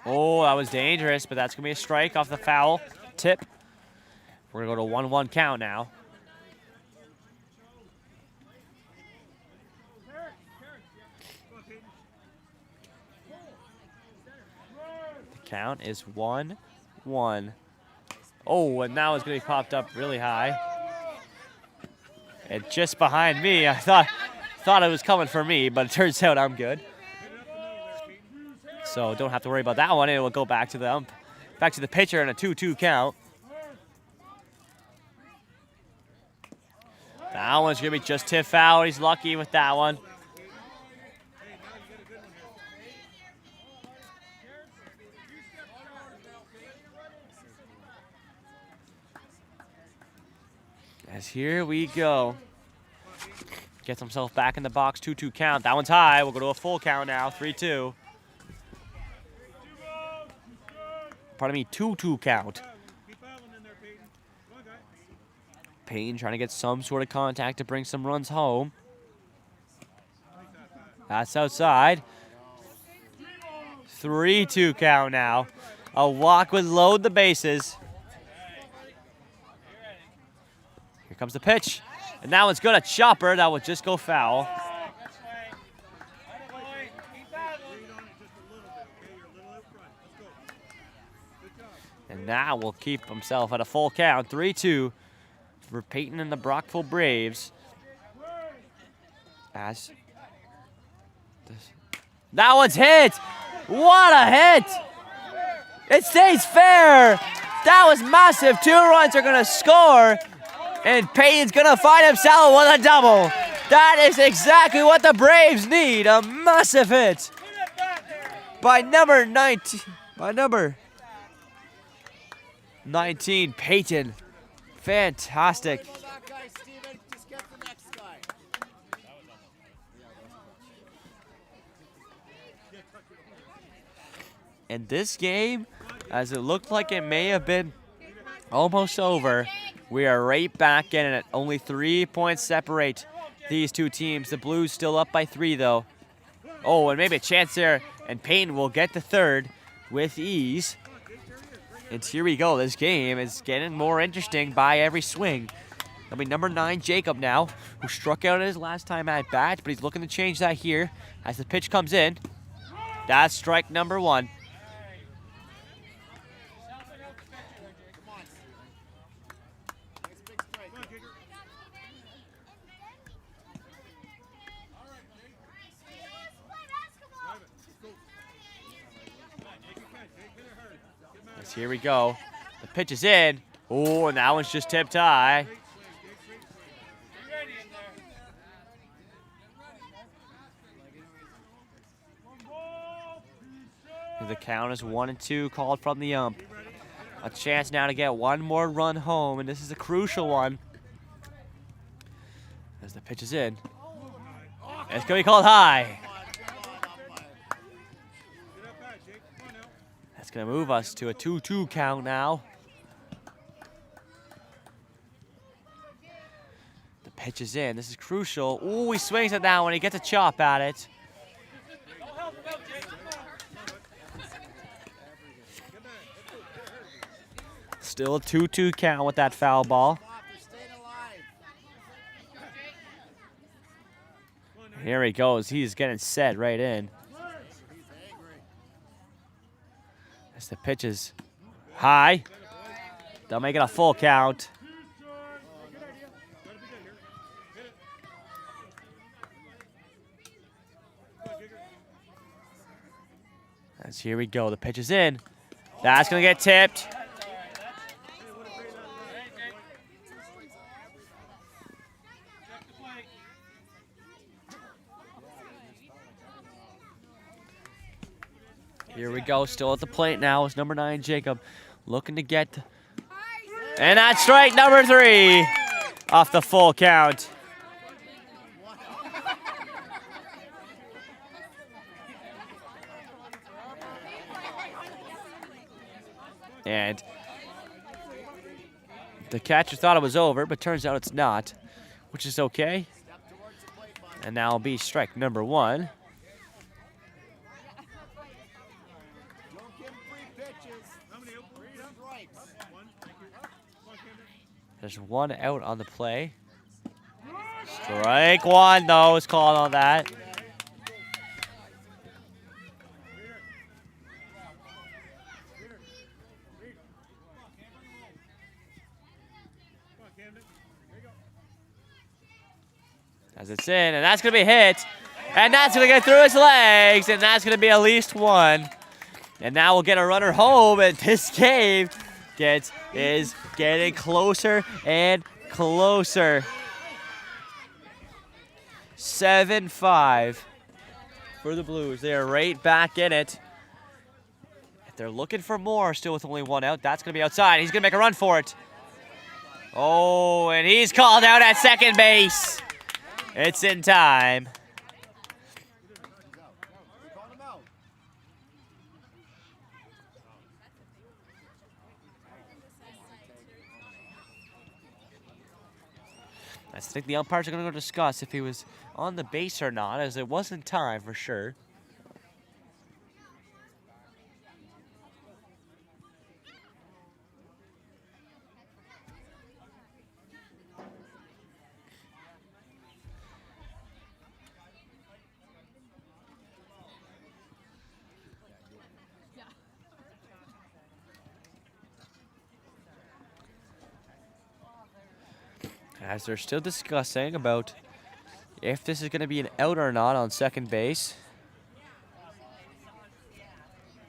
Oh, that was dangerous, but that's going to be a strike off the foul tip. We're going to go to 1-1 count now. The count is 1-1. Oh, and now it's going to be popped up really high. And just behind me, I thought it was coming for me, but it turns out I'm good. So don't have to worry about that one. It will go back to the pitcher in a 2-2 count. That one's gonna be just tip foul. He's lucky with that one. here we go. Gets himself back in the box, 2-2 count. That one's high. We'll go to a full count now, 3-2. Pardon me, 2-2 count. Payne trying to get some sort of contact to bring some runs home. That's outside. 3-2 count now. A walk would load the bases. Here comes the pitch. And that one's good. A chopper. That would just go foul. And now will keep himself at a full count. 3-2 for Peyton and the Brockville Braves. As that one's hit. What a hit. It stays fair. That was massive. 2 runs are going to score. And Peyton's going to find himself with a double. That is exactly what the Braves need. A massive hit by number 19. By number 19, Peyton. Fantastic. And this game, as it looked like it may have been almost over, we are right back in it. Only 3 points separate these two teams. The Blues still up by 3, though. Oh, and maybe a chance there, and Payne will get the third with ease. And here we go. This game is getting more interesting by every swing. That'll be number 9, Jacob now, who struck out his last time at bat, but he's looking to change that here as the pitch comes in. That's strike number 1. Here we go. The pitch is in. Oh, and that one's just tipped high. The count is 1-2 called from the ump. A chance now to get one more run home, and this is a crucial one. As the pitch is in. It's going to be called high. That's going to move us to a 2-2 count now. The pitch is in. This is crucial. Ooh, he swings at that one. He gets a chop at it. Still a 2-2 count with that foul ball. Here he goes. He's getting set right in. As the pitch is high. They'll make it a full count. As here we go. The pitch is in. That's going to get tipped. Here we go, still at the plate now is number 9, Jacob, looking to get, and that's strike number 3 off the full count. And the catcher thought it was over, but turns out it's not, which is okay. And now will be strike number 1. There's 1 out on the play. Strike 1, though, is called on that. As it's in, and that's going to be hit. And that's going to get through his legs, and that's going to be at least 1. And now we'll get a runner home, and this game is getting closer and closer. 7-5 for the Blues. They are right back in it. If they're looking for more, still with only 1 out, that's going to be outside. He's going to make a run for it. Oh, and he's called out at second base. It's in time. I think the umpires are going to go discuss if he was on the base or not, as it wasn't time for sure. As they're still discussing about if this is going to be an out or not on second base.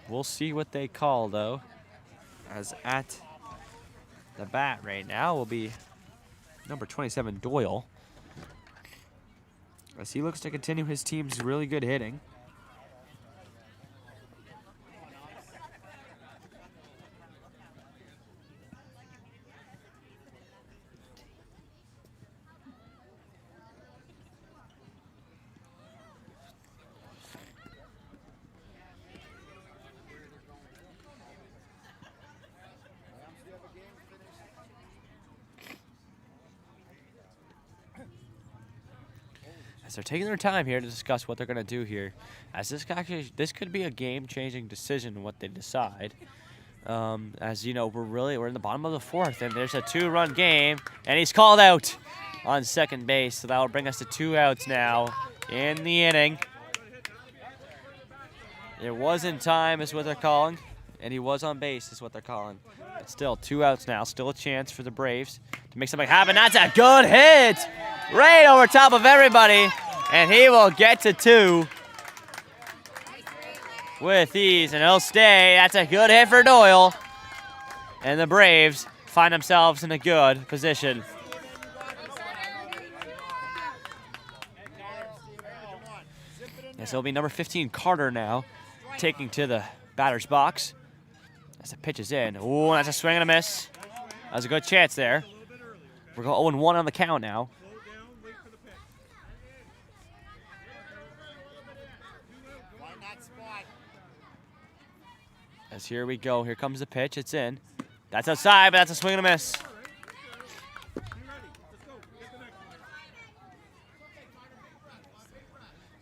We'll see what they call, though, as at the bat right now will be number 27, Doyle, as he looks to continue his team's really good hitting. As they're taking their time here to discuss what they're going to do here, as this could be a game-changing decision what they decide. As you know, we're in the bottom of the fourth, and there's a 2-run game, and he's called out on second base, so that will bring us to 2 outs now in the inning. It was in time, is what they're calling, and he was on base, is what they're calling. But still, 2 outs now, still a chance for the Braves to make something happen. That's a good hit, right over top of everybody, and he will get to 2 with ease, and he'll stay. That's a good hit for Doyle, and the Braves find themselves in a good position. Yes, it'll be number 15, Carter, now taking to the batter's box as the pitch is in. Ooh, that's a swing and a miss. That was a good chance there. We're going 0-1 on the count now. As here we go. Here comes the pitch. It's in. That's outside, but that's a swing and a miss.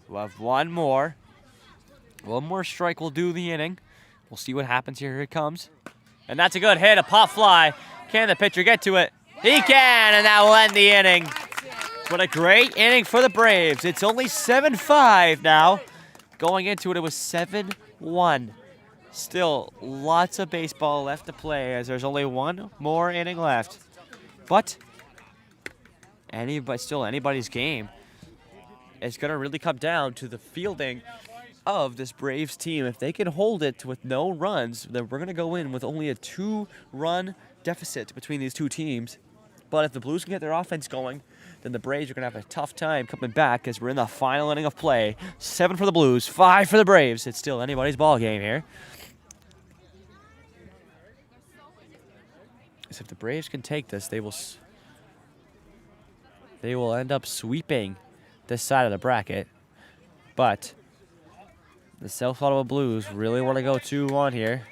We'll have one more. One more strike will do the inning. We'll see what happens here. Here it comes. And that's a good hit, a pop fly. Can the pitcher get to it? He can, and that will end the inning. What a great inning for the Braves. It's only 7-5 now. Going into it, it was 7-1. Still, lots of baseball left to play as there's only one more inning left. But still anybody's game. It's going to really come down to the fielding of this Braves team. If they can hold it with no runs, then we're going to go in with only a 2-run deficit between these two teams. But if the Blues can get their offense going, then the Braves are going to have a tough time coming back as we're in the final inning of play. 7 for the Blues, 5 for the Braves. It's still anybody's ball game here. So if the Braves can take this, they will end up sweeping this side of the bracket. But the South Ottawa Blues really want to go 2-1 here.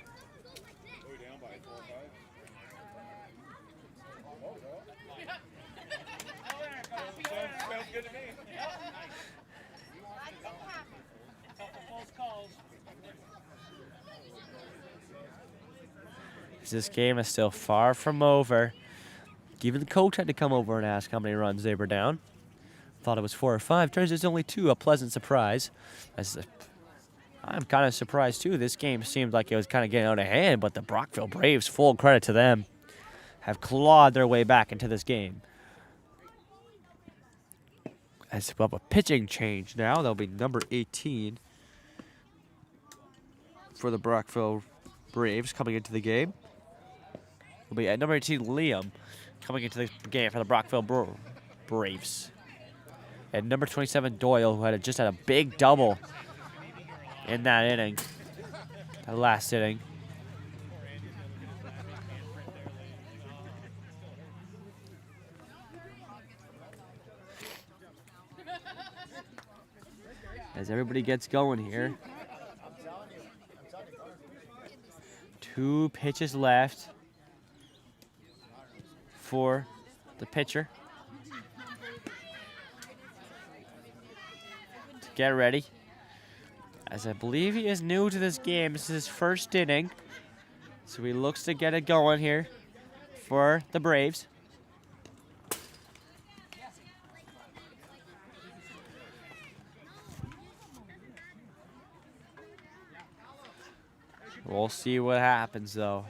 This game is still far from over. Even the coach had to come over and ask how many runs they were down. Thought it was 4 or 5. Turns out it's only 2. A pleasant surprise. I'm kind of surprised too. This game seemed like it was kind of getting out of hand, but the Brockville Braves, full credit to them, have clawed their way back into this game. As well, a pitching change now. That'll be number 18 for the Brockville Braves coming into the game. Will be at number 18, Liam, coming into the game for the Brockville Braves. And number 27, Doyle, who just had a big double in that inning, that last inning. as everybody gets going here. 2 pitches left for the pitcher to get ready. As I believe he is new to this game. This is his first inning. So he looks to get it going here for the Braves. We'll see what happens, though,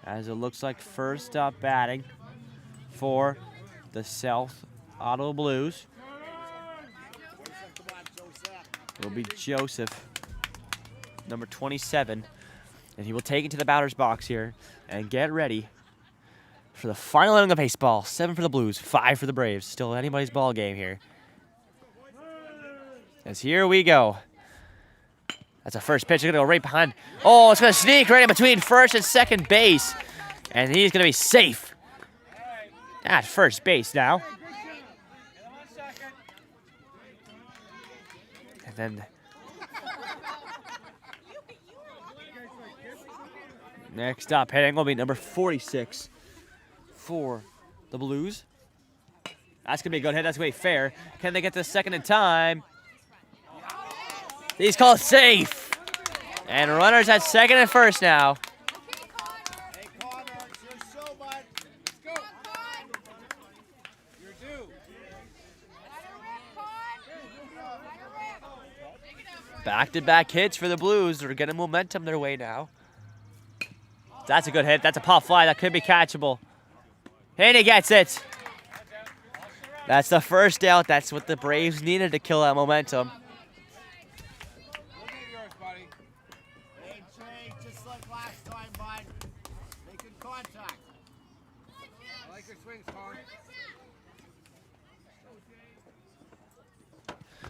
as it looks like first up batting for the South Ottawa Blues will be Joseph, number 27, and he will take it to the batter's box here and get ready for the final inning of baseball. 7 for the Blues, 5 for the Braves. Still anybody's ball game here. As here we go. That's a first pitch. It's going to go right behind. Oh, it's going to sneak right in between first and second base. And he's going to be safe at first base now. And then next up hitting will be number 46 for the Blues. That's going to be a good hit. That's going to be fair. Can they get to the second in time? He's called safe. And runners at second and first now. Hey, Connor, it's your show, bud. Let's go. You're due. Back-to-back hits for the Blues. They're getting momentum their way now. That's a good hit. That's a pop fly. That could be catchable. And he gets it. That's the first out. That's what the Braves needed to kill that momentum.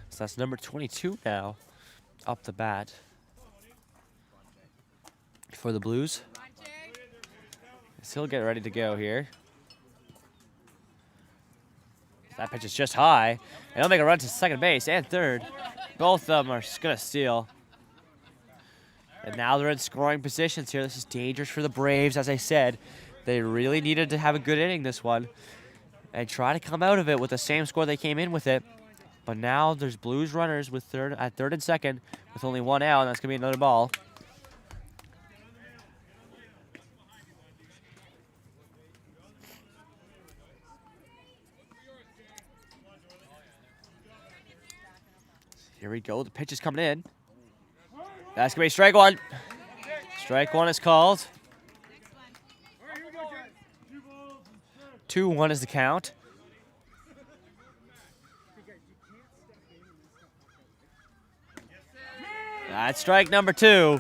So that's number 22 now, up the bat for the Blues. So he'll get ready to go here. That pitch is just high. And he'll make a run to second base and third. Both of them are going to steal. And now they're in scoring positions here. This is dangerous for the Braves, as I said. They really needed to have a good inning this one and try to come out of it with the same score they came in with it. But now there's Blues runners with at third and second with only 1 out, and that's going to be another ball. Here we go. The pitch is coming in. That's going to be strike one. Strike one is called. 2-1 is the count. That's strike number 2.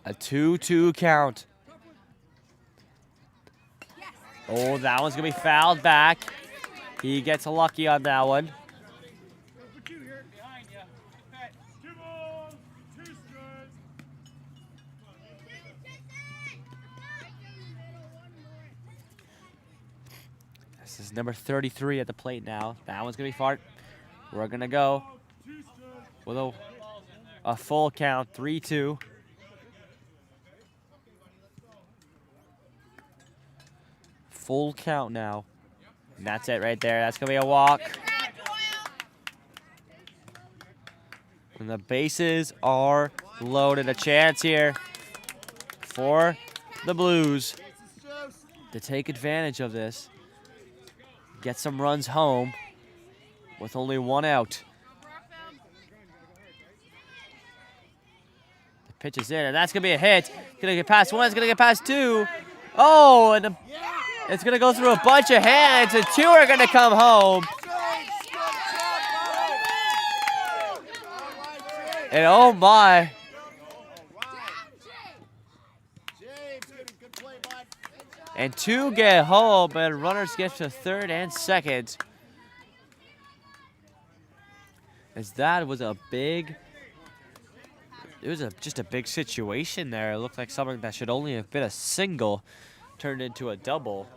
A 2-2 count. Oh, that one's going to be fouled back. He gets lucky on that one. This is number 33 at the plate now. That one's going to be far. We're going to go with a full count, 3-2. Full count now. And that's it right there. That's going to be a walk. And the bases are loaded. A chance here for the Blues to take advantage of this. Get some runs home with only 1 out. The pitch is in, and that's going to be a hit. Going to get past 1, it's going to get past 2. Oh, and it's going to go through a bunch of hands, and 2 are going to come home. And oh my. And 2 get home, and runners get to third and second. As that was a big, it was just a big situation there. It looked like something that should only have been a single turned into a double.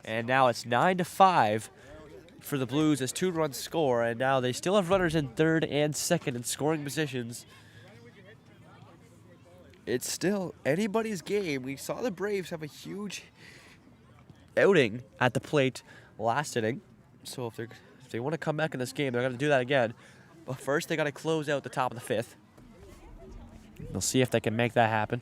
And now it's 9-5 for the Blues as 2 runs score. And now they still have runners in third and second in scoring positions. It's still anybody's game. We saw the Braves have a huge outing at the plate last inning. So if they want to come back in this game, they're going to do that again. But first, they got to close out the top of the 5th. We'll see if they can make that happen.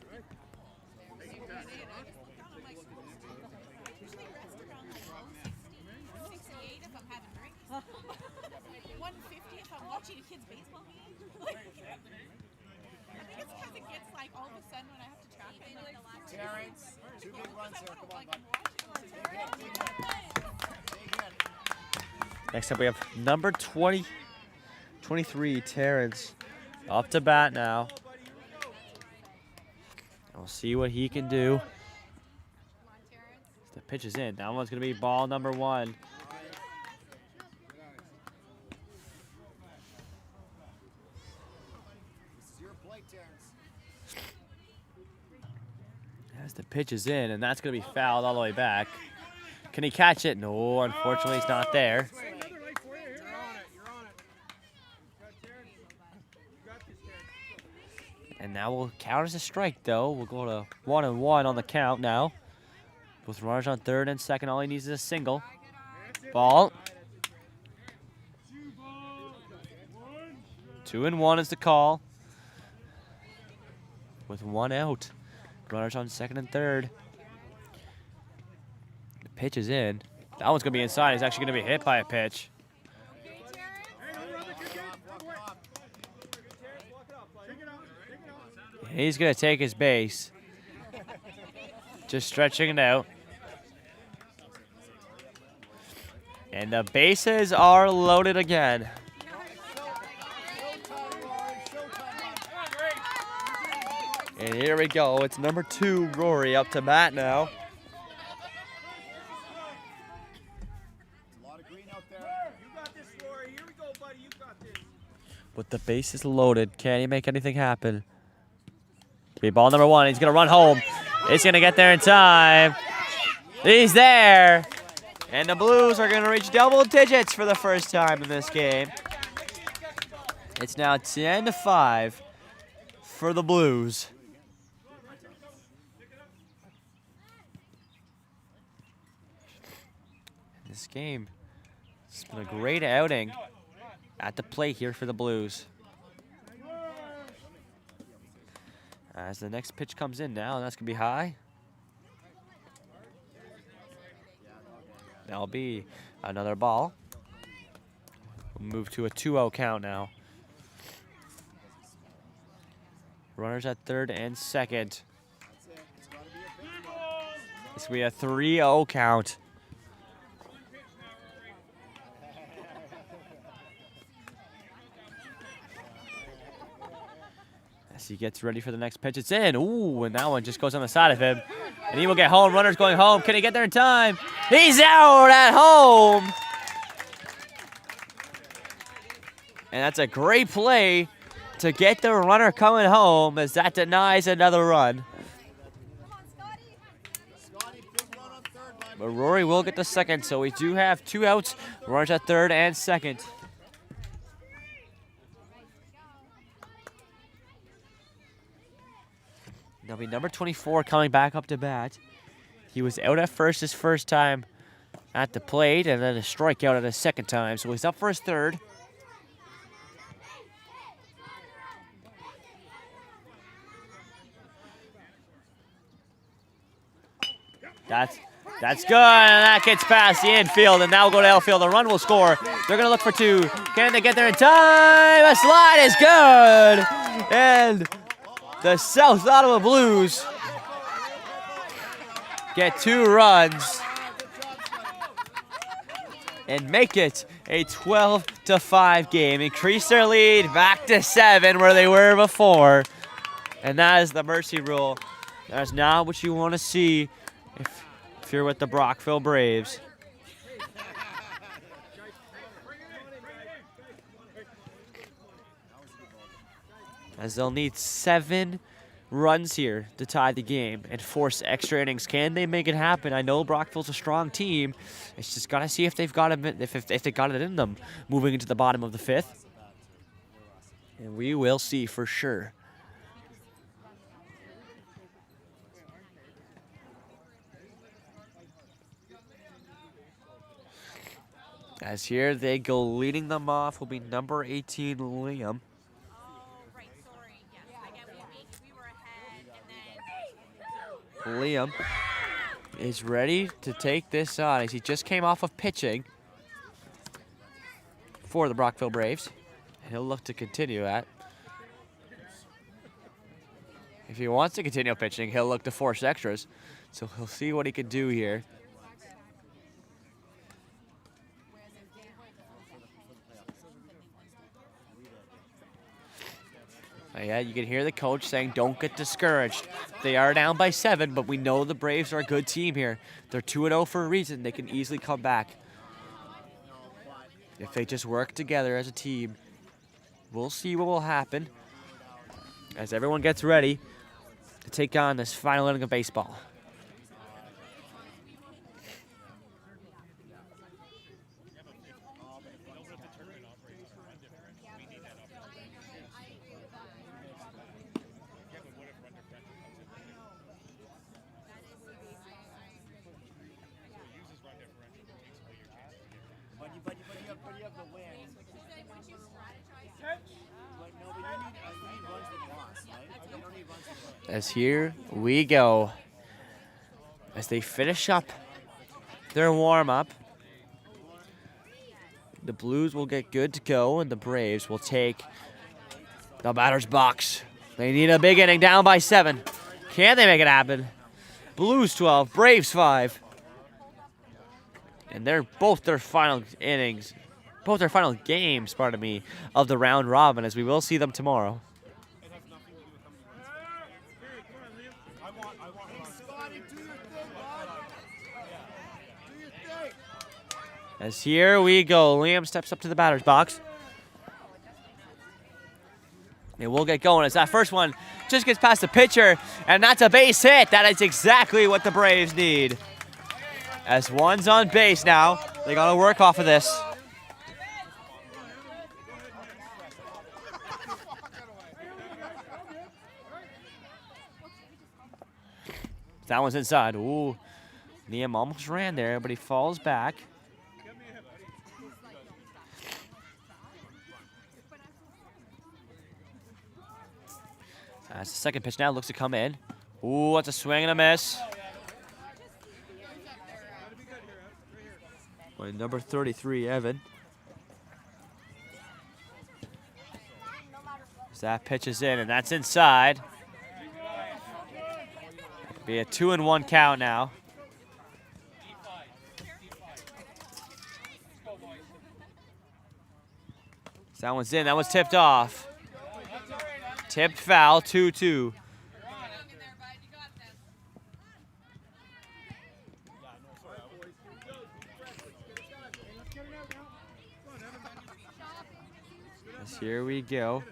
Terrence, 2 big runs here. Come on, bud. Next up, we have number 23, Terrence, up to bat now. We'll see what he can do. The pitch is in. That one's going to be ball number 1. This is your play, Terrence. As the pitch is in, and that's going to be fouled all the way back. Can he catch it? No, unfortunately, he's not there. And now we'll count as a strike, though. We'll go to 1-1 on the count now. With runners on third and second, all he needs is a single. Ball. 2-1 is the call. With 1 out. Runners on second and third. The pitch is in. That one's going to be inside. He's actually going to be hit by a pitch. He's going to take his base. Just stretching it out. And the bases are loaded again. And here we go. It's number 2, Rory, up to bat now. A lot of green out there. You got this, Rory. Here we go, buddy. You got this. With the bases loaded, can he make anything happen? Be ball number 1. He's going to run home. He's going to get there in time. He's there. And the Blues are going to reach double digits for the first time in this game. It's now 10-5 for the Blues. This game, it's been a great outing at the plate here for the Blues. As the next pitch comes in now, and that's going to be high. That'll be another ball. We'll move to a 2-0 count now. Runners at third and second. This will be a 3-0 count. As he gets ready for the next pitch, it's in. Ooh, and that one just goes on the side of him. And he will get home. Runners going home. Can he get there in time? He's out at home. And that's a great play to get the runner coming home as that denies another run. But Rory will get the second, so we do have 2 outs. Runners at third and second. That'll be number 24 coming back up to bat. He was out at first his first time at the plate, and then a strikeout at his second time, so he's up for his third. That's good, and that gets past the infield, and now we'll go to outfield. The run will score. They're going to look for 2. Can they get there in time? A slide is good, and the South Ottawa Blues get 2 runs and make it a 12-5 game. Increase their lead back to 7 where they were before. And that is the mercy rule. That's not what you want to see if you're with the Brockville Braves. As they'll need 7 runs here to tie the game and force extra innings. Can they make it happen? I know Brockville's a strong team. It's just got to see if they've got it, if they got it in them moving into the bottom of the 5th. And we will see for sure. As here they go, leading them off will be number 18, Liam. Liam is ready to take this on as he just came off of pitching for the Brockville Braves. And he'll look to continue that. If he wants to continue pitching, he'll look to force extras. So he'll see what he can do here. Yeah, you can hear the coach saying, don't get discouraged. They are down by 7, but we know the Braves are a good team here. They're 2-0 for a reason. They can easily come back. If they just work together as a team, we'll see what will happen as everyone gets ready to take on this final inning of baseball. But you have the win. But no, but you need runs with loss, right? You don't need runs with win. As here we go. As they finish up their warm-up, the Blues will get good to go, and the Braves will take the batter's box. They need a big inning, down by 7. Can they make it happen? Blues 12, Braves 5. And they're both their final innings, both their final games, pardon me, of the round robin, as we will see them tomorrow. As here we go, Liam steps up to the batter's box. And we'll get going as that first one just gets past the pitcher, and that's a base hit. That is exactly what the Braves need. As one's on base now, they got to work off of this. That one's inside. Ooh, Liam almost ran there, but he falls back. That's the second pitch now, looks to come in. Ooh, that's a swing and a miss. By number 33, Evan. As that pitch is in, and that's inside. Be a 2-1 count now. So that one's in, that one's tipped off. Tipped foul, 2-2. Here we go.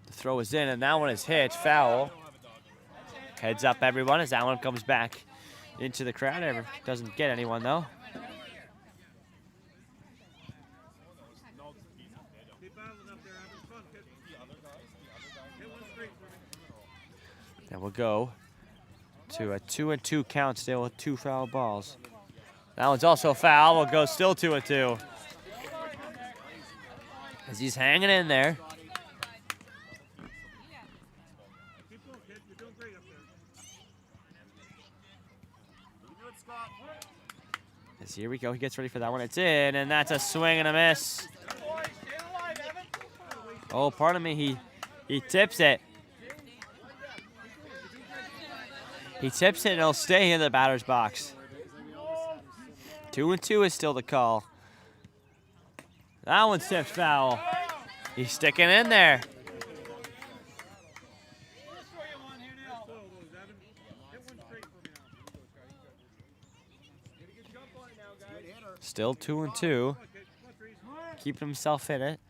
The throw is in, and that one is hit, foul. Heads up, everyone, as that one comes back into the crowd. Doesn't get anyone, though. And we'll go to a 2-2 count still with 2 foul balls. That one's also foul. We'll go still 2-2. As he's hanging in there. As here we go. He gets ready for that one. It's in, and that's a swing and a miss. Oh, pardon me. He tips it. He tips it, and he'll stay in the batter's box. 2-2 is still the call. That one's tipped foul. He's sticking in there. Still 2-2. Keeping himself in it.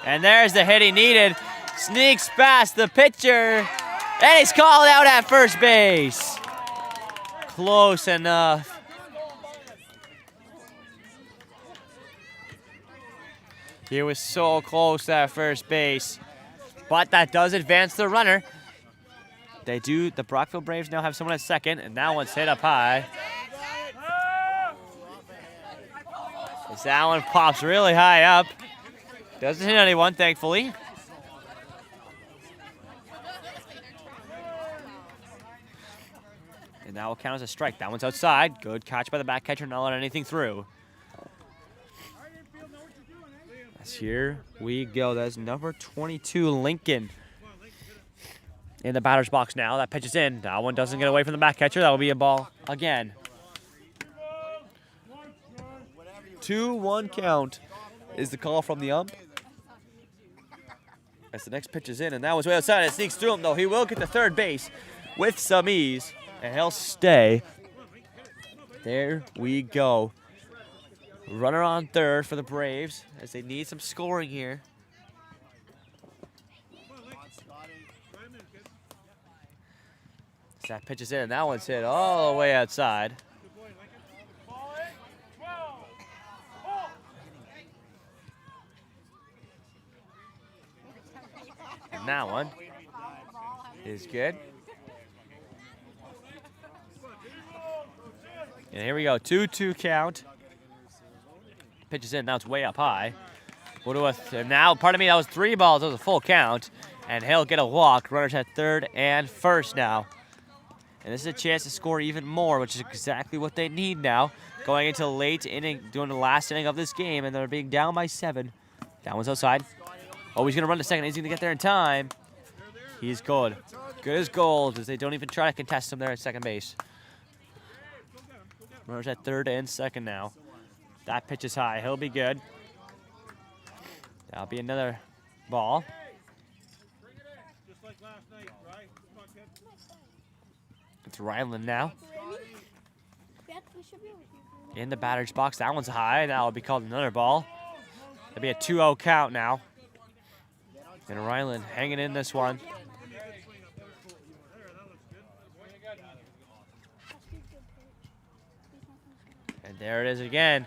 And there's the hit he needed. Sneaks past the pitcher. And he's called out at first base. Close enough. He was so close at first base. But that does advance the runner. The Brockville Braves now have someone at second, and that one's hit up high. As that one pops really high up. Doesn't hit anyone, thankfully. And that will count as a strike. That one's outside. Good catch by the back catcher, not letting anything through. As here we go. That's number 22, Lincoln. In the batter's box now. That pitch is in. That one doesn't get away from the back catcher. That will be a ball again. 2-1 count is the call from the ump. As the next pitch is in, and that was way outside. It sneaks through him, though. He will get to third base with some ease, and he'll stay. There we go. Runner on third for the Braves as they need some scoring here. As that pitch is in, and that one's hit all the way outside. And that one is good. And here we go, 2-2 count. Pitch is in, now it's way up high. Now, pardon me, that was 3 balls, that was a full count. And he'll get a walk, runners at third and first now. And this is a chance to score even more, which is exactly what they need now. Going into late inning, doing the last inning of this game, and they're being down by 7. That one's outside. Oh, he's going to run to second. He's going to get there in time. He's good. Good as gold, as they don't even try to contest him there at second base. Runners at third and second now. That pitch is high. He'll be good. That'll be another ball. It's Ryland now. In the batter's box. That one's high. That'll be called another ball. It'll be a 2-0 count now. And Ryland hanging in this one. And there it is again.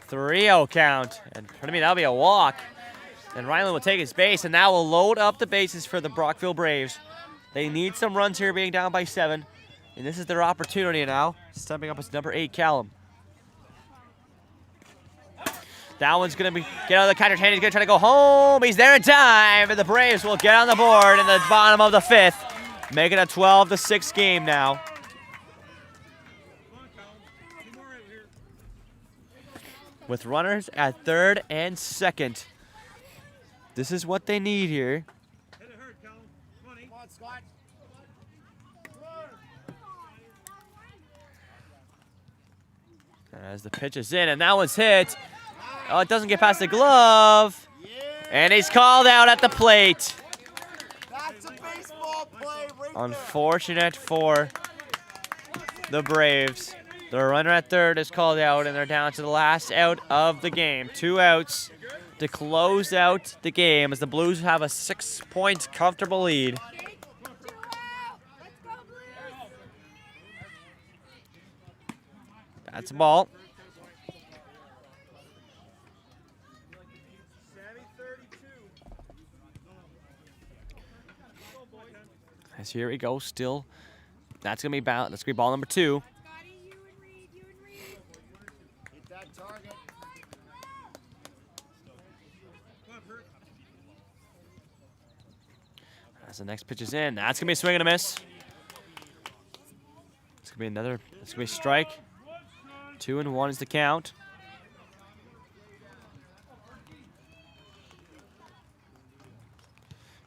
3-0 count. And for me, that'll be a walk. And Ryland will take his base, and that will load up the bases for the Brockville Braves. They need some runs here, being down by 7. And this is their opportunity now. Stepping up as number 8, Callum. That one's going to get out of the catcher's hand. He's going to try to go home. He's there in time. And the Braves will get on the board in the bottom of the 5th. Making a 12-6 game now. With runners at third and second. This is what they need here. As the pitch is in, and that one's hit. Oh, it doesn't get past the glove. And he's called out at the plate. That's a baseball play. Unfortunate for the Braves. The runner at third is called out, and they're down to the last out of the game. 2 outs to close out the game as the Blues have a 6-point comfortable lead. That's a ball. As here we go, still. That's gonna be ball number 2. Hit that target. As the next pitch is in, that's gonna be a swing and a miss. It's gonna be another. It's gonna be a strike. 2-1 is the count.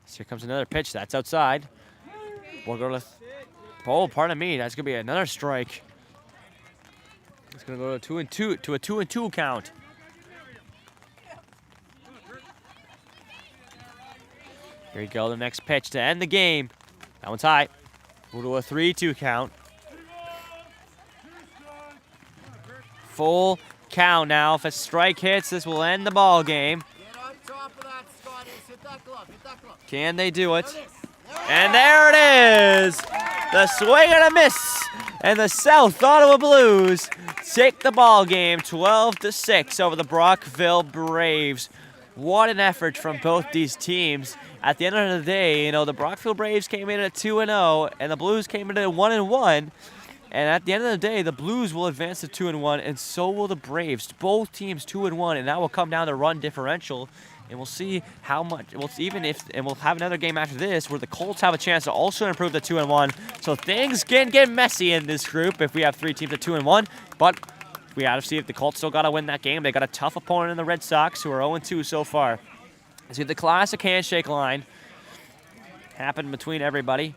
So here comes another pitch. That's outside. We'll go with. Oh, pardon me. That's gonna be another strike. It's gonna go to 2-2 to a 2-2 count. Here we go. The next pitch to end the game. That one's high. We'll do a 3-2 count. Full count now. If a strike hits, this will end the ball game. Get on top of that, Scotty. Can they do it? And there it is! The swing and a miss! And the South Ottawa Blues take the ball game 12-6 over the Brockville Braves. What an effort from both these teams. At the end of the day, the Brockville Braves came in at 2-0, and the Blues came in at 1-1. And at the end of the day, the Blues will advance to 2-1, and so will the Braves. Both teams 2-1, and that will come down to run differential. And we'll see how much. We'll have another game after this where the Colts have a chance to also improve to 2-1. So things can get messy in this group if we have 3 teams at 2-1. But we got to see if the Colts still got to win that game. They got a tough opponent in the Red Sox, who are 0-2 so far. See the classic handshake line happen between everybody.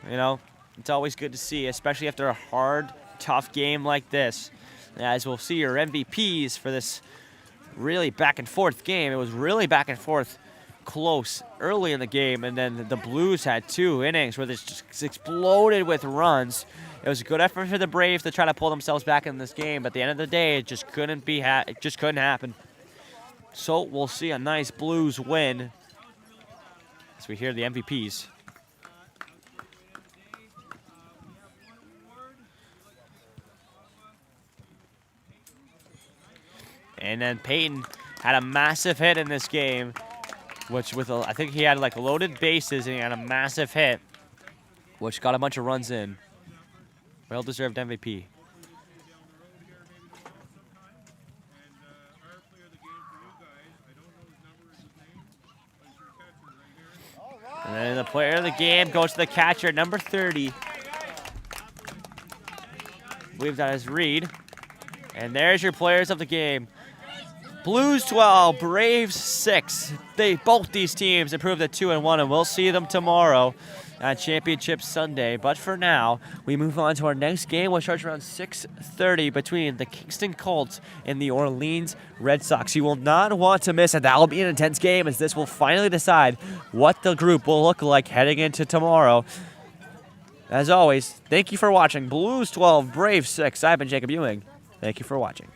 It's always good to see, especially after a hard, tough game like this. As we'll see your MVPs for this really back and forth game. It was really back and forth close early in the game, and then the Blues had 2 innings where this just exploded with runs. It was a good effort for the Braves to try to pull themselves back in this game, but at the end of the day, it just couldn't happen. So we'll see a nice Blues win as we hear the MVPs. And then Peyton had a massive hit in this game, which I think he had like loaded bases and he had a massive hit, which got a bunch of runs in. Well-deserved MVP. And then the player of the game goes to the catcher, number 30. I believe that is Reed. And there's your players of the game. Blues 12, Braves 6. Both these teams improved to 2-1, and we'll see them tomorrow on Championship Sunday. But for now, we move on to our next game, which starts around 6:30 between the Kingston Colts and the Orleans Red Sox. You will not want to miss it. That will be an intense game, as this will finally decide what the group will look like heading into tomorrow. As always, thank you for watching. Blues 12, Braves 6. I've been Jacob Ewing. Thank you for watching.